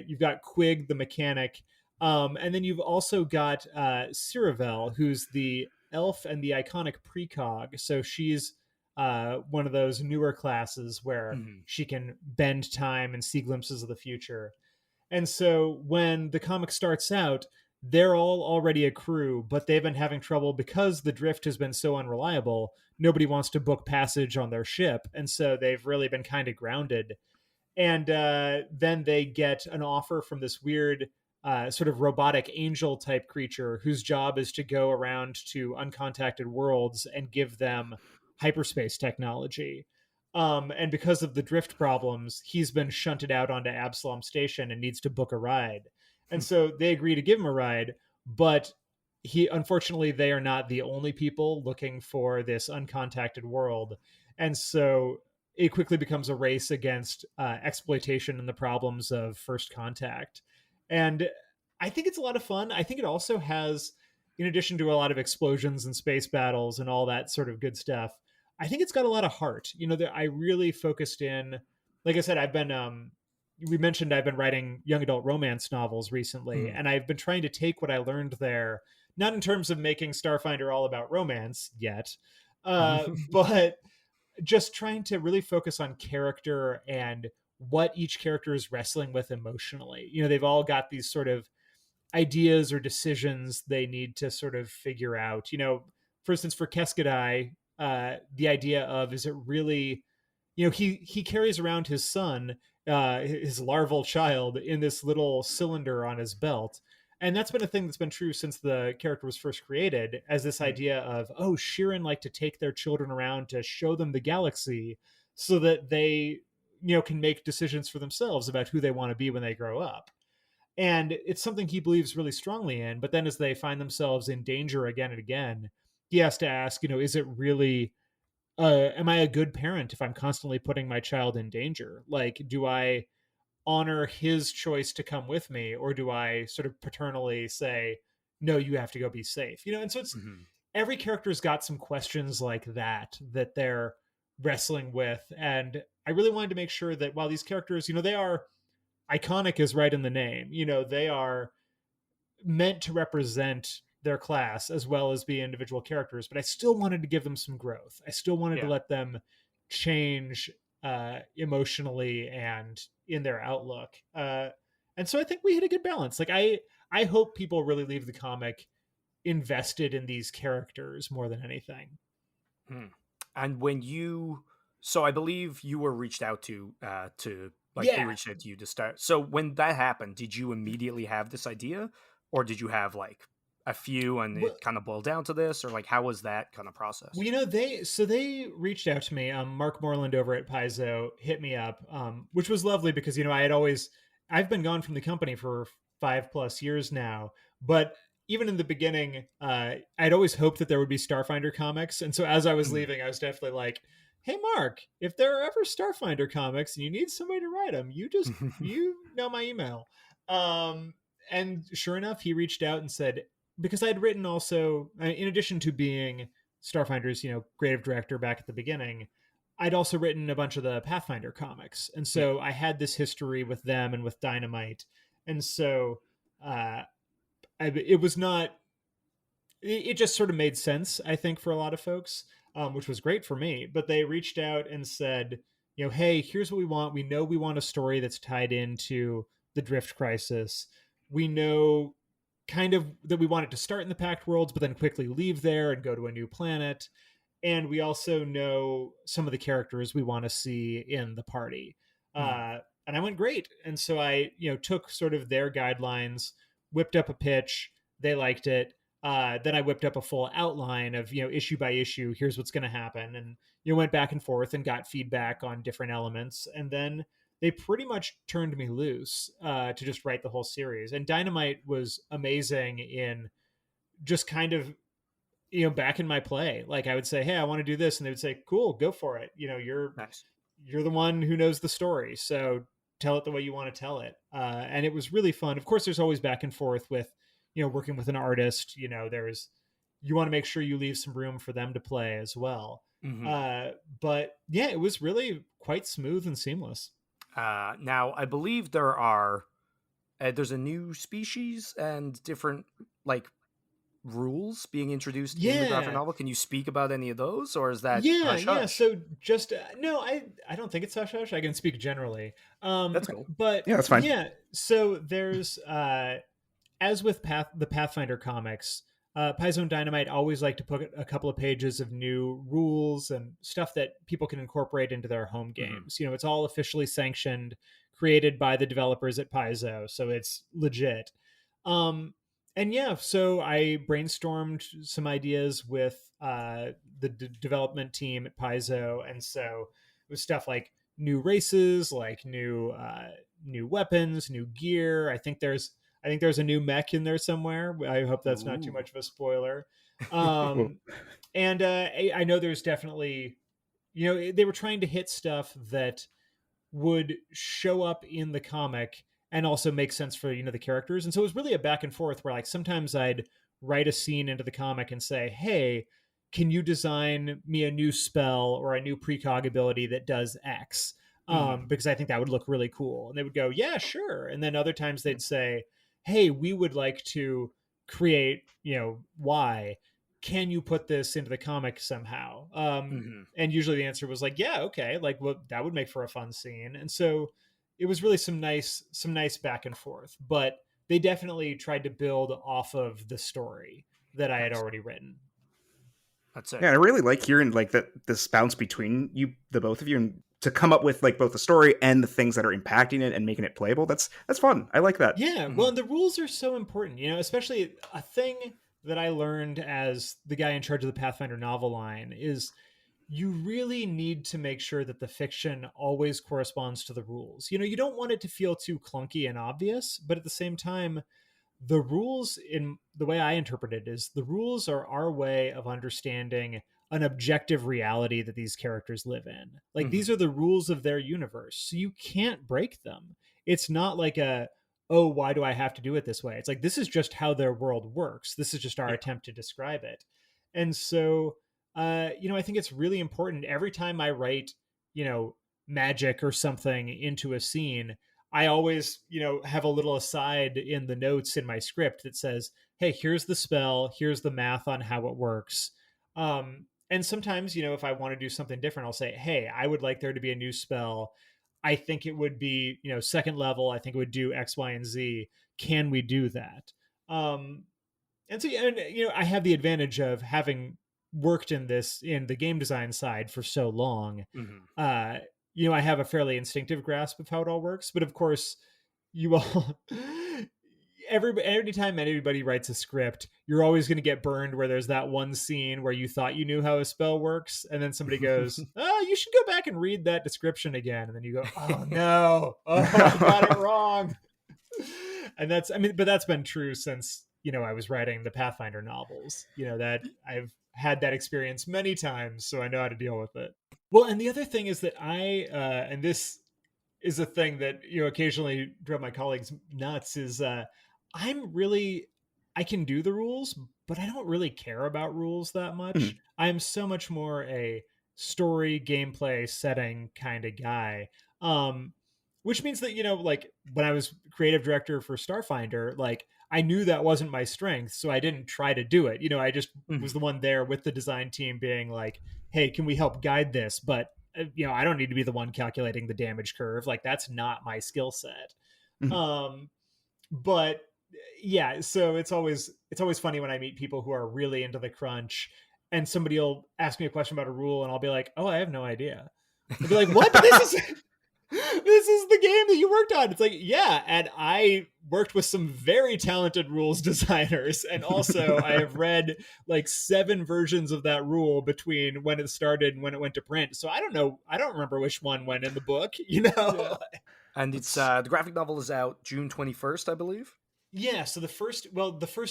You've got Quig, the mechanic. And then you've also got Ciravel, who's the elf and the iconic precog. So she's one of those newer classes where she can bend time and see glimpses of the future. And so when the comic starts out, they're all already a crew, but they've been having trouble because the drift has been so unreliable. Nobody wants to book passage on their ship. And so they've really been kind of grounded. And then they get an offer from this weird sort of robotic angel type creature whose job is to go around to uncontacted worlds and give them hyperspace technology. And because of the drift problems, he's been shunted out onto Absalom Station and needs to book a ride. And so they agree to give him a ride, but unfortunately, they are not the only people looking for this uncontacted world. And so it quickly becomes a race against exploitation and the problems of first contact. And I think it's a lot of fun. I think it also has, in addition to a lot of explosions and space battles and all that sort of good stuff, I think it's got a lot of heart. I really focused in, like I said, we mentioned I've been writing young adult romance novels recently, and I've been trying to take what I learned there, not in terms of making Starfinder all about romance yet, but just trying to really focus on character and what each character is wrestling with emotionally. They've all got these sort of ideas or decisions they need to sort of figure out. For instance, for Keskadai, the idea of, is it really, he carries around his son, his larval child, in this little cylinder on his belt. And that's been a thing that's been true since the character was first created, as this idea of, oh, Sheeran like to take their children around to show them the galaxy so that they, can make decisions for themselves about who they want to be when they grow up. And it's something he believes really strongly in. But then as they find themselves in danger again and again, he has to ask, is it really, am I a good parent if I'm constantly putting my child in danger? Like, do I honor his choice to come with me, or do I sort of paternally say, no, you have to go be safe? And so it's every character's got some questions like that they're wrestling with. And I really wanted to make sure that while these characters, they are iconic is right in the name, they are meant to represent their class as well as be individual characters, but I still wanted to give them some growth. I still wanted to let them change emotionally and in their outlook. And so I think we hit a good balance. Like I hope people really leave the comic invested in these characters more than anything. And so I believe you were reached out to they reached out to you to start. So when that happened, did you immediately have this idea, or did you have like a few and it kind of boiled down to this, or like how was that kind of process? Well, they reached out to me. Mark Moreland over at Paizo hit me up, which was lovely because I've been gone from the company for 5+ years now, but even in the beginning, I'd always hoped that there would be Starfinder comics, and so as I was leaving, I was definitely like, hey Mark, if there are ever Starfinder comics and you need somebody to write them, you know my email. And sure enough, he reached out and said, because I'd written also, in addition to being Starfinder's, creative director back at the beginning, I'd also written a bunch of the Pathfinder comics. And so I had this history with them and with Dynamite. And so it was not, it just sort of made sense, I think, for a lot of folks, which was great for me. But they reached out and said, hey, here's what we want. We know we want a story that's tied into the Drift Crisis. We know kind of that we want it to start in the Pact Worlds, but then quickly leave there and go to a new planet. And we also know some of the characters we want to see in the party. And I went, great. And so I, took sort of their guidelines, whipped up a pitch. They liked it. Then I whipped up a full outline of, issue by issue, here's what's going to happen. And, went back and forth and got feedback on different elements. And then they pretty much turned me loose to just write the whole series. And Dynamite was amazing in just kind of, back in my play. Like I would say, hey, I want to do this. And they would say, cool, go for it. You're the one who knows the story. So tell it the way you want to tell it. And it was really fun. Of course, there's always back and forth with, working with an artist. You want to make sure you leave some room for them to play as well. But yeah, it was really quite smooth and seamless. Now, I believe there's a new species and different like rules being introduced in the graphic novel. Can you speak about any of those, or is that hush-hush? So just no, I don't think it's hush hush. I can speak generally. That's cool. But yeah, that's fine. Yeah, so there's as with the Pathfinder comics, Paizo and Dynamite always like to put a couple of pages of new rules and stuff that people can incorporate into their home games. It's all officially sanctioned, created by the developers at Paizo, so it's legit. And yeah, so I brainstormed some ideas with the development team at Paizo, and so it was stuff like new races, like new weapons, new gear. I think there's a new mech in there somewhere. I hope that's not too much of a spoiler. And I know there's definitely, they were trying to hit stuff that would show up in the comic and also make sense for, the characters. And so it was really a back and forth where like sometimes I'd write a scene into the comic and say, hey, can you design me a new spell or a new precog ability that does X? Because I think that would look really cool. And they would go, yeah, sure. And then other times they'd say, hey, we would like to create, Y. Can you put this into the comic somehow? And usually the answer was like, yeah, okay. Like, well, that would make for a fun scene. And so it was really some nice back and forth, but they definitely tried to build off of the story that I had already written. That's it. Yeah, I really like hearing like that this bounce between you, the both of you, and to come up with like both the story and the things that are impacting it and making it playable. That's fun. I like that. Yeah, well, and the rules are so important, especially a thing that I learned as the guy in charge of the Pathfinder novel line is you really need to make sure that the fiction always corresponds to the rules. You don't want it to feel too clunky and obvious, but at the same time, the rules, in the way I interpret it, is the rules are our way of understanding an objective reality that these characters live in. Like, these are the rules of their universe, so you can't break them. It's not like oh, why do I have to do it this way? It's like, this is just how their world works. This is just our attempt to describe it. And so, I think it's really important every time I write, magic or something into a scene, I always, have a little aside in the notes in my script that says, hey, here's the spell, here's the math on how it works. And sometimes, if I want to do something different, I'll say, hey, I would like there to be a new spell. I think it would be, second level. I think it would do X, Y, and Z. Can we do that? And so, I have the advantage of having worked in the game design side for so long. I have a fairly instinctive grasp of how it all works. But of course, you all, every time anybody writes a script, you're always going to get burned where there's that one scene where you thought you knew how a spell works. And then somebody goes, oh, you should go back and read that description again. And then you go, oh no, I got it wrong. And but that's been true since, I was writing the Pathfinder novels, that I've had that experience many times, so I know how to deal with it. Well, and the other thing is that and this is a thing that, occasionally drove my colleagues nuts, is I can do the rules, but I don't really care about rules that much. I'm so much more a story, gameplay, setting kind of guy. Which means that, like when I was creative director for Starfinder, like I knew that wasn't my strength, so I didn't try to do it. I just was the one there with the design team being like, hey, can we help guide this? But, I don't need to be the one calculating the damage curve. Like, that's not my skill set. But yeah, so it's always funny when I meet people who are really into the crunch and somebody will ask me a question about a rule and I'll be like, oh, I have no idea. They'll be like, what? This is the game that you worked on. It's like, yeah. And I worked with some very talented rules designers. And also I have read like 7 versions of that rule between when it started and when it went to print. So I don't know. I don't remember which one went in the book, Yeah. And it's the graphic novel is out June 21st, I believe. Yeah, so the first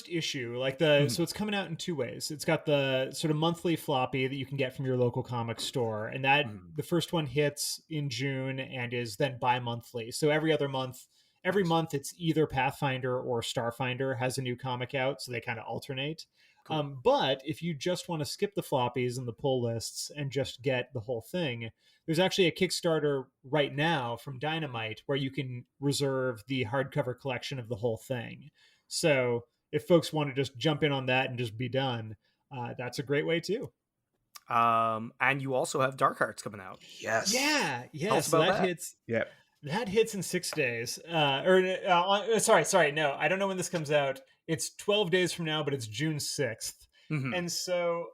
issue, so it's coming out in 2 ways. It's got the sort of monthly floppy that you can get from your local comic store, and that the first one hits in June and is then bi-monthly. So every month it's either Pathfinder or Starfinder has a new comic out, so they kind of alternate. Cool. But if you just want to skip the floppies and the pull lists and just get the whole thing, there's actually a Kickstarter right now from Dynamite where you can reserve the hardcover collection of the whole thing. So if folks want to just jump in on that and just be done, that's a great way too. And you also have Darkhearts coming out. Yes. Yeah. Tell us about that. Hits. Yep. That hits in 6 days. Sorry. No, I don't know when this comes out. It's 12 days from now, but it's June 6th. And so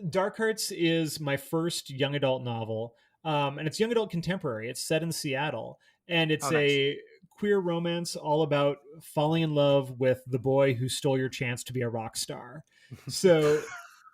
Darkhearts is my first young adult novel. And it's young adult contemporary. It's set in Seattle. And it's a queer romance all about falling in love with the boy who stole your chance to be a rock star. So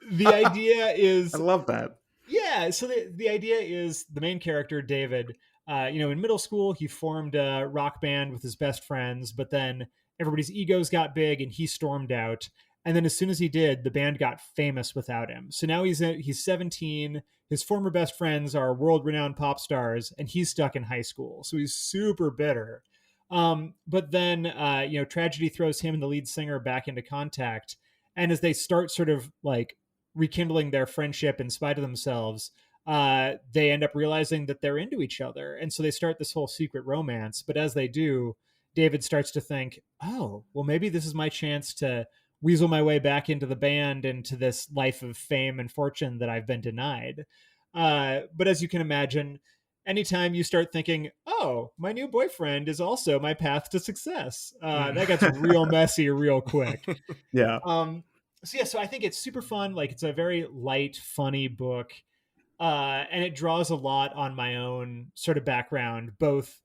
the idea is... I love that. Yeah. So the idea is the main character, David, in middle school, he formed a rock band with his best friends, but then everybody's egos got big and he stormed out. And then as soon as he did, the band got famous without him. So now he's 17. His former best friends are world-renowned pop stars, and he's stuck in high school. So he's super bitter. But then, tragedy throws him and the lead singer back into contact. And as they start sort of like rekindling their friendship in spite of themselves, they end up realizing that they're into each other. And so they start this whole secret romance. But as they do, David starts to think, oh, well, maybe this is my chance to weasel my way back into the band, into this life of fame and fortune that I've been denied. But as you can imagine, anytime you start thinking, oh, my new boyfriend is also my path to success, that gets real messy real quick. Yeah. So I think it's super fun. Like, it's a very light, funny book. And it draws a lot on my own sort of background, both,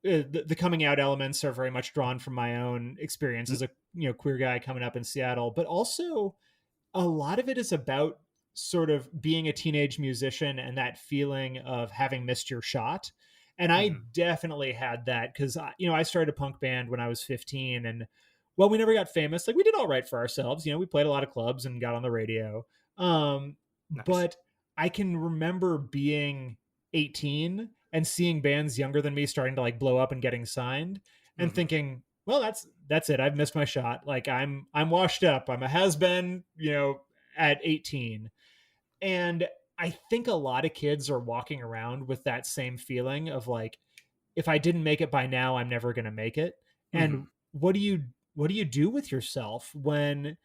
the coming out elements are very much drawn from my own experience as a queer guy coming up in Seattle, but also a lot of it is about sort of being a teenage musician and that feeling of having missed your shot. And I definitely had that because I started a punk band when I was 15, and well, we never got famous. Like, we did all right for ourselves. We played a lot of clubs and got on the radio. Nice. But I can remember being 18 and seeing bands younger than me starting to like blow up and getting signed, and thinking, well, that's it. I've missed my shot. Like, I'm washed up. I'm a has-been, at 18. And I think a lot of kids are walking around with that same feeling of like, if I didn't make it by now, I'm never going to make it. And what do you do with yourself when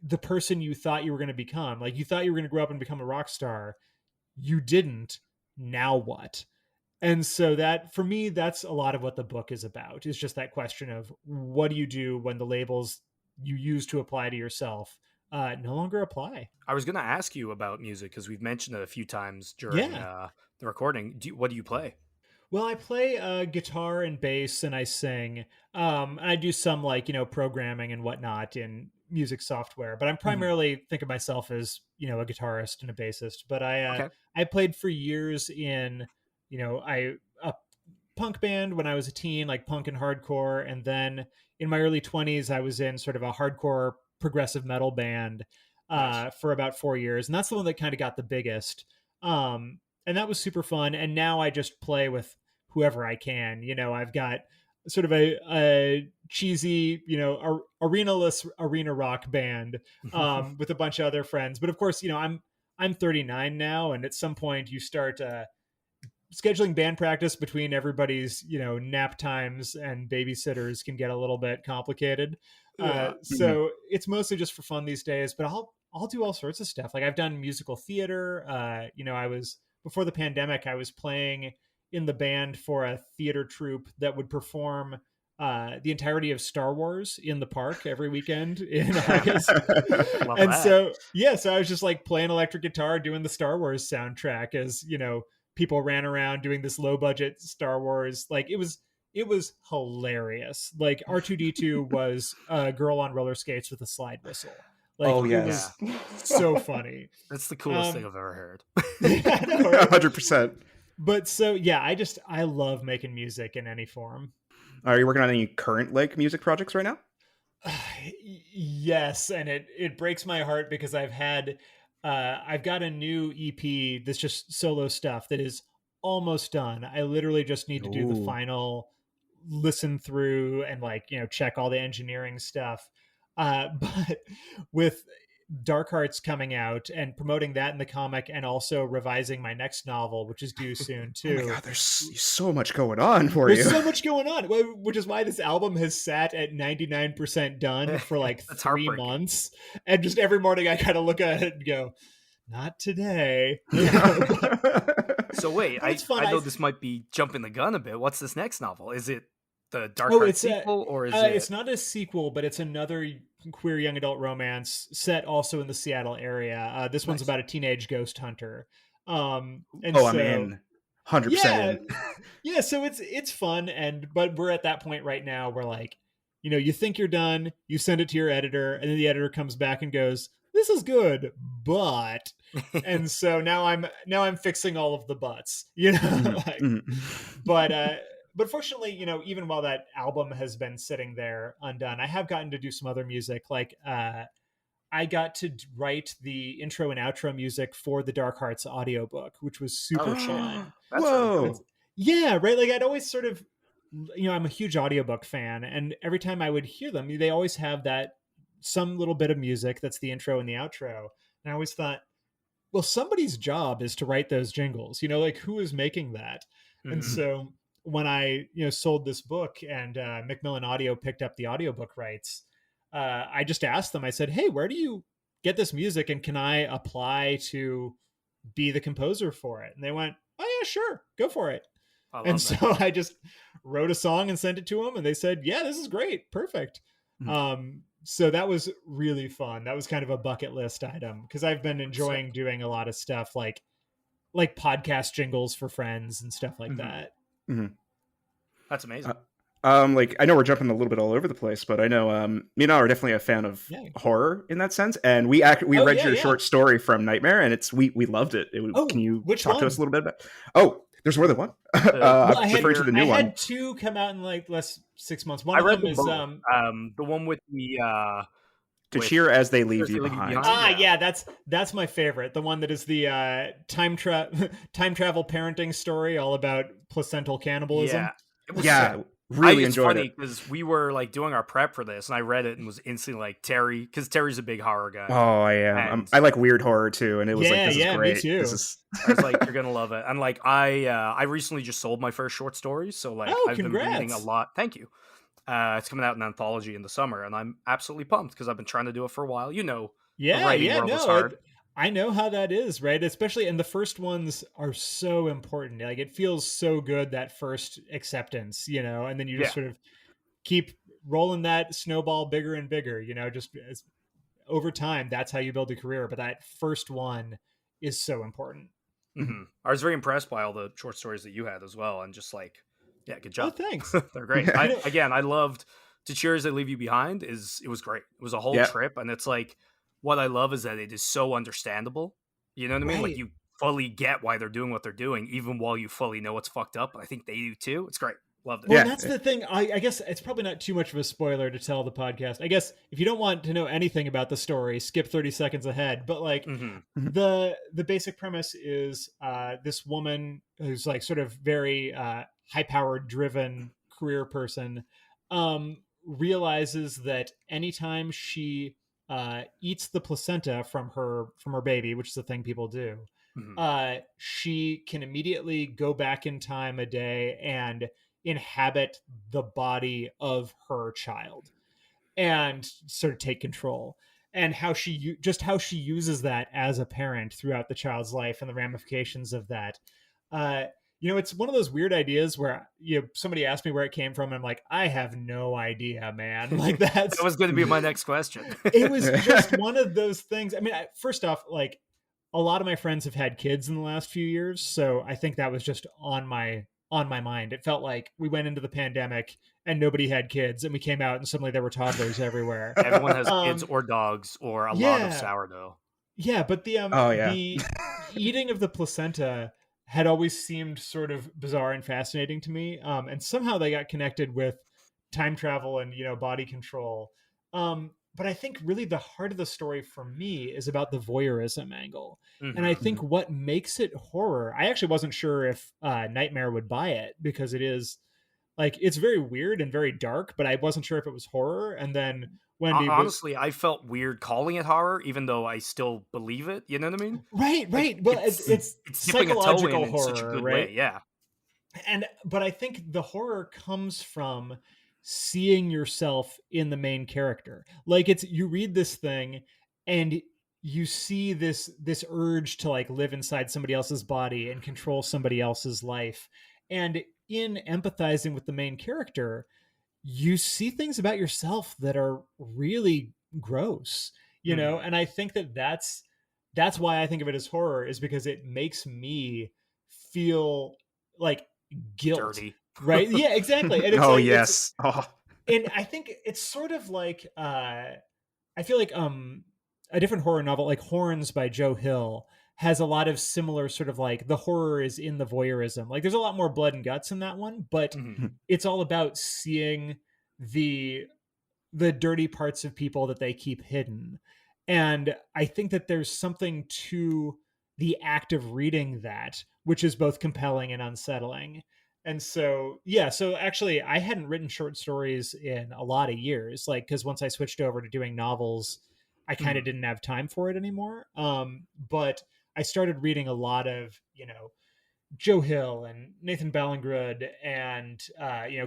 the person you thought you were going to become, like, you thought you were going to grow up and become a rock star, you didn't. Now what? And so that, for me, that's a lot of what the book is about, is just that question of what do you do when the labels you use to apply to yourself no longer apply. I was going to ask you about music because we've mentioned it a few times during Yeah. the recording. What do you play? Well, I play guitar and bass, and I sing. I do some like programming and whatnot in music software, but I'm primarily think of myself as a guitarist and a bassist. But Okay. I played for years in a punk band when I was a teen, like punk and hardcore, and then in my early 20s, I was in sort of a hardcore progressive metal band Nice. for about 4 years, and that's the one that kind of got the biggest. And that was super fun. And now I just play with whoever I can. I've got sort of a cheesy, arenaless arena rock band with a bunch of other friends. But of course, I'm 39 now, and at some point you start scheduling band practice between everybody's nap times and babysitters can get a little bit complicated. Yeah. So it's mostly just for fun these days, but I'll do all sorts of stuff. Like, I've done musical theater. I was, before the pandemic, I was playing in the band for a theater troupe that would perform the entirety of Star Wars in the park every weekend in August. Love And that. so I was just like playing electric guitar, doing the Star Wars soundtrack as, people ran around doing this low budget Star Wars. Like, it was hilarious. Like, R2D2 was a girl on roller skates with a slide whistle. Like, Oh, it yes. was so funny. That's the coolest thing I've ever heard. Yeah, I know, right? 100%. But so yeah, I love making music in any form. Are you working on any current like music projects right now? Yes, and it breaks my heart because I've got a new EP that's just solo stuff that is almost done. I literally just need to do the Ooh. final listen through and like, check all the engineering stuff. But with Darkhearts coming out and promoting that in the comic, and also revising my next novel, which is due soon Oh my too. god, there's so much going on for There's you. so much going on, which is why this album has sat at 99% done for like That's 3 heartbreaking. months. And just every morning I kind of look at it and go, not today. So wait, But it's fun. I know this might be jumping the gun a bit. What's this next novel? Is it the Dark Oh, Heart it's sequel, or is it? it's not a sequel, but it's another queer young adult romance set also in the Seattle area. This one's Nice. about a teenage ghost hunter. And Oh, so, I'm in. 100% yeah, in. yeah. So it's fun, but we're at that point right now where, like, you think you're done, you send it to your editor, and then the editor comes back and goes, "This is good, but," and so now I'm fixing all of the buts, like, but fortunately, even while that album has been sitting there undone, I have gotten to do some other music. Like, I got to write the intro and outro music for the Darkhearts audiobook, which was super fun. That's really cool. Yeah, right. Like, I'd always sort of, I'm a huge audiobook fan, and every time I would hear them, they always have that some little bit of music that's the intro and the outro. And I always thought, well, somebody's job is to write those jingles, like, who is making that? And so when I, sold this book and Macmillan Audio picked up the audiobook rights, I just asked them, I said, hey, where do you get this music? And can I apply to be the composer for it? And they went, oh yeah, sure, go for it. And so I just wrote a song and sent it to them, and they said, yeah, this is great. Perfect. So that was really fun. That was kind of a bucket list item because I've been enjoying Sick. doing a lot of stuff like podcast jingles for friends and stuff like Mhm. that. Mhm. That's amazing. Like I know we're jumping a little bit all over the place, but I know me and I are definitely a fan of Yeah. horror in that sense, and we Oh, read yeah, your yeah. short story from Nightmare, and we loved it. Oh, Can you which talk to one? us a little bit about? Oh, there's more than one. Well, I'm referring to the new I one. had two come out in like less 6 months. One I of read them them is both. The one with the To with cheer as they leave Cheers, you They Leave You behind. Behind. yeah, that's my favorite. The one that is the time travel parenting story all about placental cannibalism. Yeah, it was sick. Yeah, really It's enjoyed funny it. because we were like doing our prep for this, and I read it and was instantly like Terry, because Terry's a big horror guy, Oh, I am. and I like weird horror too, and it was like, Yeah, this is yeah, me great. This too. is I was like, you're gonna love it. And like I recently just sold my first short story, so like Oh, I've been reading a congrats. lot. Thank you. It's coming out in anthology in the summer, and I'm absolutely pumped because I've been trying to do it for a while. You know, the Yeah, writing yeah, world is no, hard. I know how that is, right? Especially, and the first ones are so important. Like it feels so good that first acceptance, and then you just Yeah. sort of keep rolling that snowball bigger and bigger, just over time. That's how you build a career. But that first one is so important. I was very impressed by all the short stories that you had as well, and just like, yeah, good Oh, job. thanks. They're great. You know, I loved To Cheer as They Leave You Behind. It was great. It was a whole yeah, trip, and it's like what I love is that it is so understandable. You know what I mean? Like right. you fully get why they're doing what they're doing, even while you fully know it's fucked up. I think they do too. It's great. Loved it. Well, and yeah. that's the thing. I guess it's probably not too much of a spoiler to tell the podcast. I guess if you don't want to know anything about the story, skip 30 seconds ahead. But like Mm-hmm. the basic premise is this woman who's like sort of very high powered driven career person realizes that anytime she eats the placenta from her baby, which is a thing people do, Mm-hmm. she can immediately go back in time a day and inhabit the body of her child and sort of take control. And how she uses that as a parent throughout the child's life and the ramifications of that. uh it's one of those weird ideas where somebody asked me where it came from and I'm like, I have no idea, man. Like That that's was going to be my next question. it was just one of those things. I mean, first off, like a lot of my friends have had kids in the last few years, so I think that was just on my mind. It felt like we went into the pandemic and nobody had kids, and we came out and suddenly there were toddlers everywhere. Everyone has kids Um, or dogs or a lot of yeah, sourdough. yeah, but Oh yeah. the eating of the placenta had always seemed sort of bizarre and fascinating to me. And somehow they got connected with time travel and body control. But I think really the heart of the story for me is about the voyeurism angle. And I Mm-hmm. think what makes it horror, I actually wasn't sure if Nightmare would buy it because it is like it's very weird and very dark, but I wasn't sure if it was horror. And then Wendy was Honestly, I felt weird calling it horror, even though I still believe it. You know what I mean? right, Like right. Well, it's it's dipping a toe psychological in such a horror, good right? way. Yeah. But I think the horror comes from seeing yourself in the main character. Like it's you read this thing and you see this urge to like live inside somebody else's body and control somebody else's life. And in empathizing with the main character, you see things about yourself that are really gross, Mhm. and I think that's why I think of it as horror, is because it makes me feel like guilt, Dirty. right? Yeah, exactly. And it's Oh like yes. Oh. and I think it's sort of like I feel like a different horror novel like Horns by Joe Hill has a lot of similar sort of like the horror is in the voyeurism. Like there's a lot more blood and guts in that one, but Mhm. it's all about seeing the dirty parts of people that they keep hidden. And I think that there's something to the act of reading that, which is both compelling and unsettling. And so, yeah, so actually, I hadn't written short stories in a lot of years, like, because once I switched over to doing novels, I kind of Mhm. didn't have time for it anymore. But I started reading a lot of, Joe Hill and Nathan Ballingrud and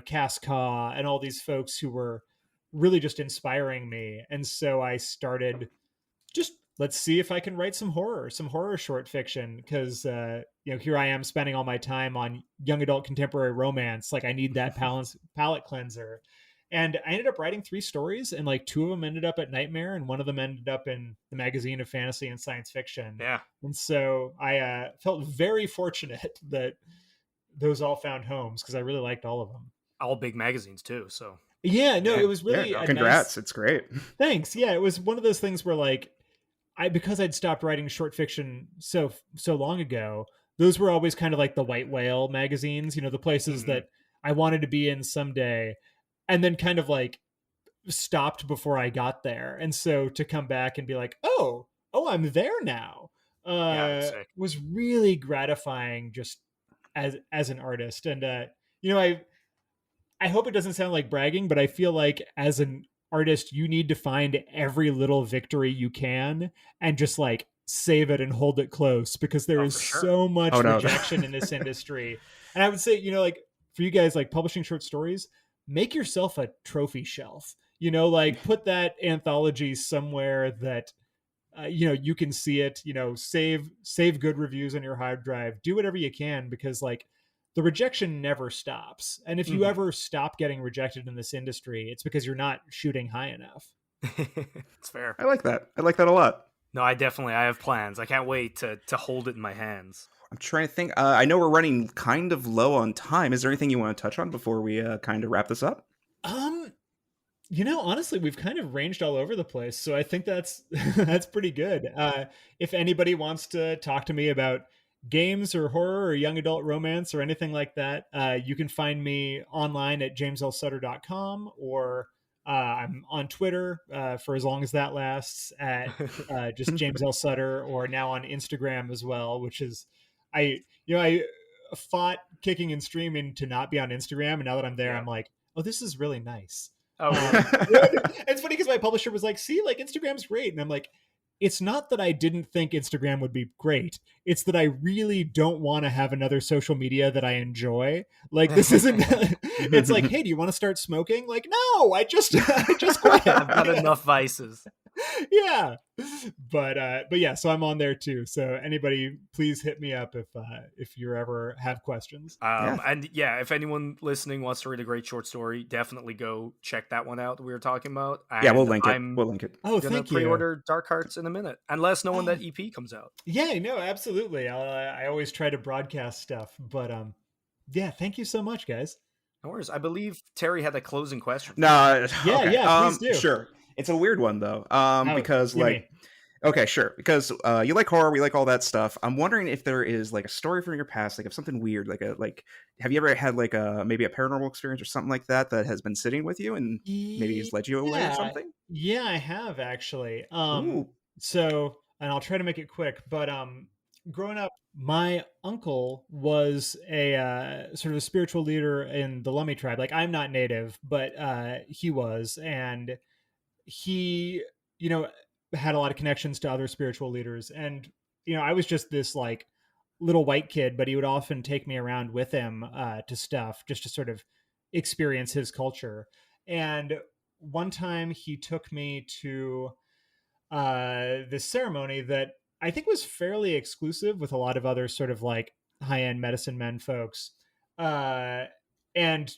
Cass Kaw and all these folks who were really just inspiring me. And so I started just let's see if I can write some horror short fiction because here I am spending all my time on young adult contemporary romance. Like I need that palate cleanser. And I ended up writing 3 stories, and like 2 of them ended up at Nightmare, and one of them ended up in the magazine of fantasy and science fiction. Yeah. And so I felt very fortunate that those all found homes because I really liked all of them. All big magazines too. So Yeah, no, Yeah, it was really yeah. a Congrats, nice. it's great. Thanks. Yeah, it was one of those things where like because I'd stopped writing short fiction so long ago, those were always kind of like the white whale magazines, the places mhm. that I wanted to be in someday, and then kind of like stopped before I got there. And so to come back and be like, oh, I'm there now, Yeah, it's sick. was really gratifying just as an artist. And you know, I hope it doesn't sound like bragging, but I feel like as an artist, you need to find every little victory you can and just like save it and hold it close because there Oh, is for sure. so much Oh no. rejection in this industry. And I would say, like for you guys, like publishing short stories, make yourself a trophy shelf, like put that anthology somewhere that you can see it, save good reviews on your hard drive, do whatever you can, because like the rejection never stops. And if you Mhm. ever stop getting rejected in this industry, it's because you're not shooting high enough. It's fair. I like that. I like that a lot. No, I have plans. I can't wait to hold it in my hands. I'm trying to think. I know we're running kind of low on time. Is there anything you want to touch on before we kind of wrap this up? um Honestly, we've kind of ranged all over the place, so I think that's that's pretty good. If anybody wants to talk to me about games or horror or young adult romance or anything like that, you can find me online at jameslsutter.com, or I'm on Twitter for as long as that lasts at just James L. Sutter, or now on Instagram as well, which is I fought kicking and streaming to not be on Instagram, and now that I'm there, Yeah. I'm like, oh, this is really nice. Oh, really? It's funny because my publisher was like, see, like Instagram's great. And I'm like, it's not that I didn't think Instagram would be great. It's that I really don't want to have another social media that I enjoy. Like this isn't it's like, hey, do you want to start smoking? Like, no, I just quit. I've got enough vices. Yeah. But yeah, so I'm on there too. So anybody please hit me up if you ever have questions. Yeah. And yeah, if anyone listening wants to read a great short story, definitely go check that one out that we were talking about. Yeah, we'll And link it. I'm We'll link it. Oh, gonna thank you. pre-order Darkhearts in a minute, and let us know when Oh. that EP comes out. Yeah, no, absolutely. I always try to broadcast stuff, but yeah, thank you so much, guys. No worries. I believe Terry had a closing question. No, Yeah, okay. yeah, please do. Sure. It's a weird one though. Oh, Because gimme. like, okay, sure. Because you like horror, we like all that stuff. I'm wondering if there is like a story from your past, like of something weird, have you ever had like maybe a paranormal experience or something like that that has been sitting with you and maybe has led you away or Yeah, something? yeah, I have actually. Ooh. So, and I'll try to make it quick, but growing up, my uncle was a sort of a spiritual leader in the Lummi tribe. Like I'm not native, but he was, and he, you know, had a lot of connections to other spiritual leaders. And, I was just this like little white kid, but he would often take me around with him to stuff just to sort of experience his culture. And one time he took me to this ceremony that I think was fairly exclusive with a lot of other sort of like high end medicine men folks. And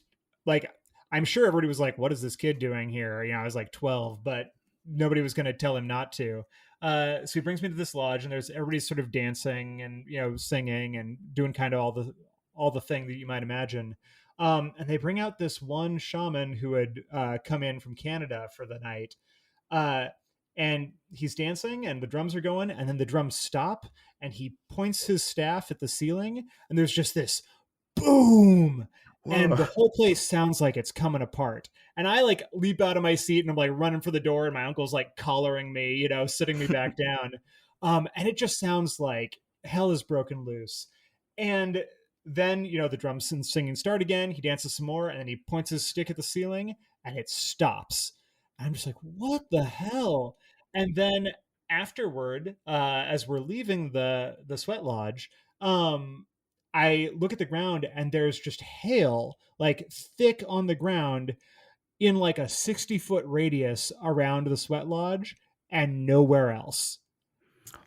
like, I'm sure everybody was like, what is this kid doing here? I was like 12, but nobody was going to tell him not to. So he brings me to this lodge, and there's everybody's sort of dancing and singing and doing kind of all the thing that you might imagine. And they bring out this one shaman who had come in from Canada for the night. Uh, and he's dancing and the drums are going, and then the drums stop and he points his staff at the ceiling, and there's just this boom, and Whoa. the whole place sounds like it's coming apart. And I like leap out of my seat and I'm like running for the door, and my uncle's like collaring me, sitting me back down. And it just sounds like hell is broken loose. And then the drums and singing start again, he dances some more, and then he points his stick at the ceiling and it stops. I'm just like, what the hell? And then afterward, as we're leaving the sweat lodge, I look at the ground and there's just hail, like thick on the ground, in like a 60-foot radius around the sweat lodge and nowhere else.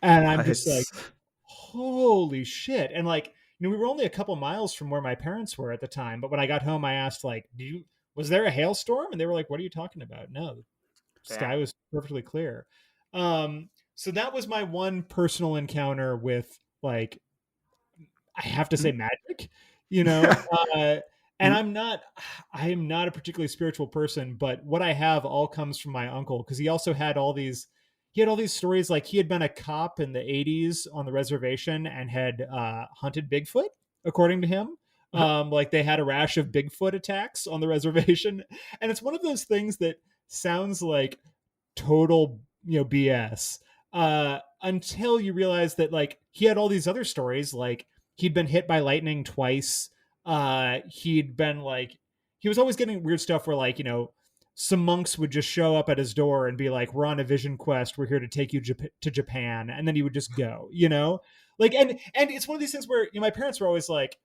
And I'm just like, What? holy shit. And like, we were only a couple miles from where my parents were at the time, but when I got home, I asked like, was there a hailstorm? And they were like, what are you talking about? No, the sky was perfectly clear. So that was my one personal encounter with, like, I have to say magic, you know, and I am not a particularly spiritual person, but what I have all comes from my uncle. Cause he also had he had all these stories. Like, he had been a cop in the 80s on the reservation and had hunted Bigfoot, according to him. Like, they had a rash of Bigfoot attacks on the reservation. And it's one of those things that sounds like total, BS, until you realize that, like, he had all these other stories. Like, he'd been hit by lightning twice. He'd been, like, he was always getting weird stuff where, like, some monks would just show up at his door and be like, we're on a vision quest, we're here to take you to Japan, and then he would just go, like, and it's one of these things where, my parents were always like,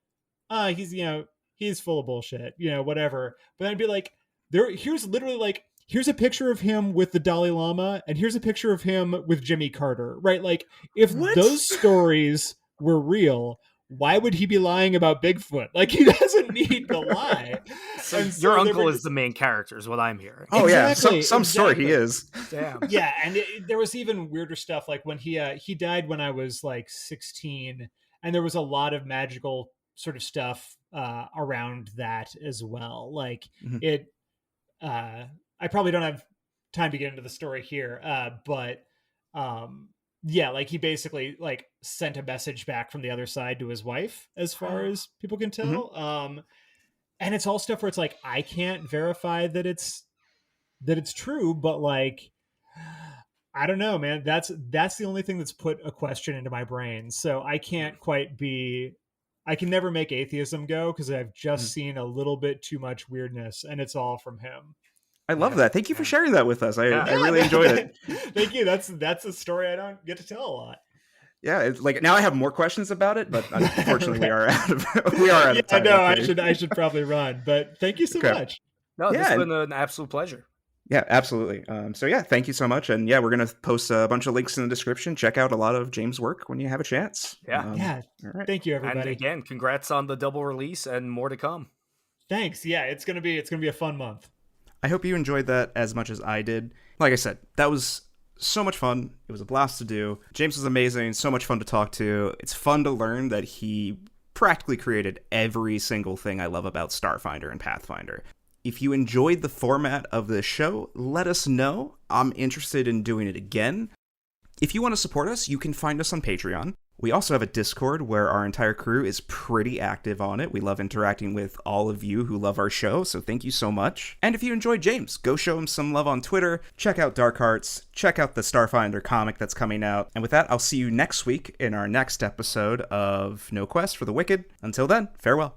he's full of bullshit, whatever. But then I'd be like, here's literally, like, here's a picture of him with the Dalai Lama, and here's a picture of him with Jimmy Carter, right? Like, if those stories were real, why would he be lying about Bigfoot? Like, he doesn't need to lie. So your uncle is the main character, is what I'm hearing. Oh, exactly, yeah, some story he is. Damn. Yeah, and there was even weirder stuff. Like, when he died when I was like 16, and there was a lot of magical sort of stuff around that as well. Like, I probably don't have time to get into the story here, but yeah, like, he basically, like, sent a message back from the other side to his wife, as far as people can tell. And it's all stuff where it's like, I can't verify that it's true, but, like, I don't know, man. That's the only thing that's put a question into my brain. So I can't quite I can never make atheism go, because I've just seen a little bit too much weirdness, and it's all from him. I love that. Thank you for sharing that with us. I really enjoyed it. Thank you. That's a story I don't get to tell a lot. Yeah, it's like, now I have more questions about it, but unfortunately we are out of time. No, I should probably run. But thank you so much. No, this has been an absolute pleasure. Yeah, absolutely. So yeah, thank you so much. And yeah, we're going to post a bunch of links in the description. Check out a lot of James' work when you have a chance. Yeah. All right. Thank you, everybody. And again, congrats on the double release, and more to come. Thanks. Yeah, it's gonna be a fun month. I hope you enjoyed that as much as I did. Like I said, that was so much fun. It was a blast to do. James was amazing. So much fun to talk to. It's fun to learn that he practically created every single thing I love about Starfinder and Pathfinder. If you enjoyed the format of this show, let us know. I'm interested in doing it again. If you want to support us, you can find us on Patreon. We also have a Discord where our entire crew is pretty active on it. We love interacting with all of you who love our show, so thank you so much. And if you enjoyed James, go show him some love on Twitter. Check out Darkhearts. Check out the Starfinder comic that's coming out. And with that, I'll see you next week in our next episode of No Quest for the Wicked. Until then, farewell.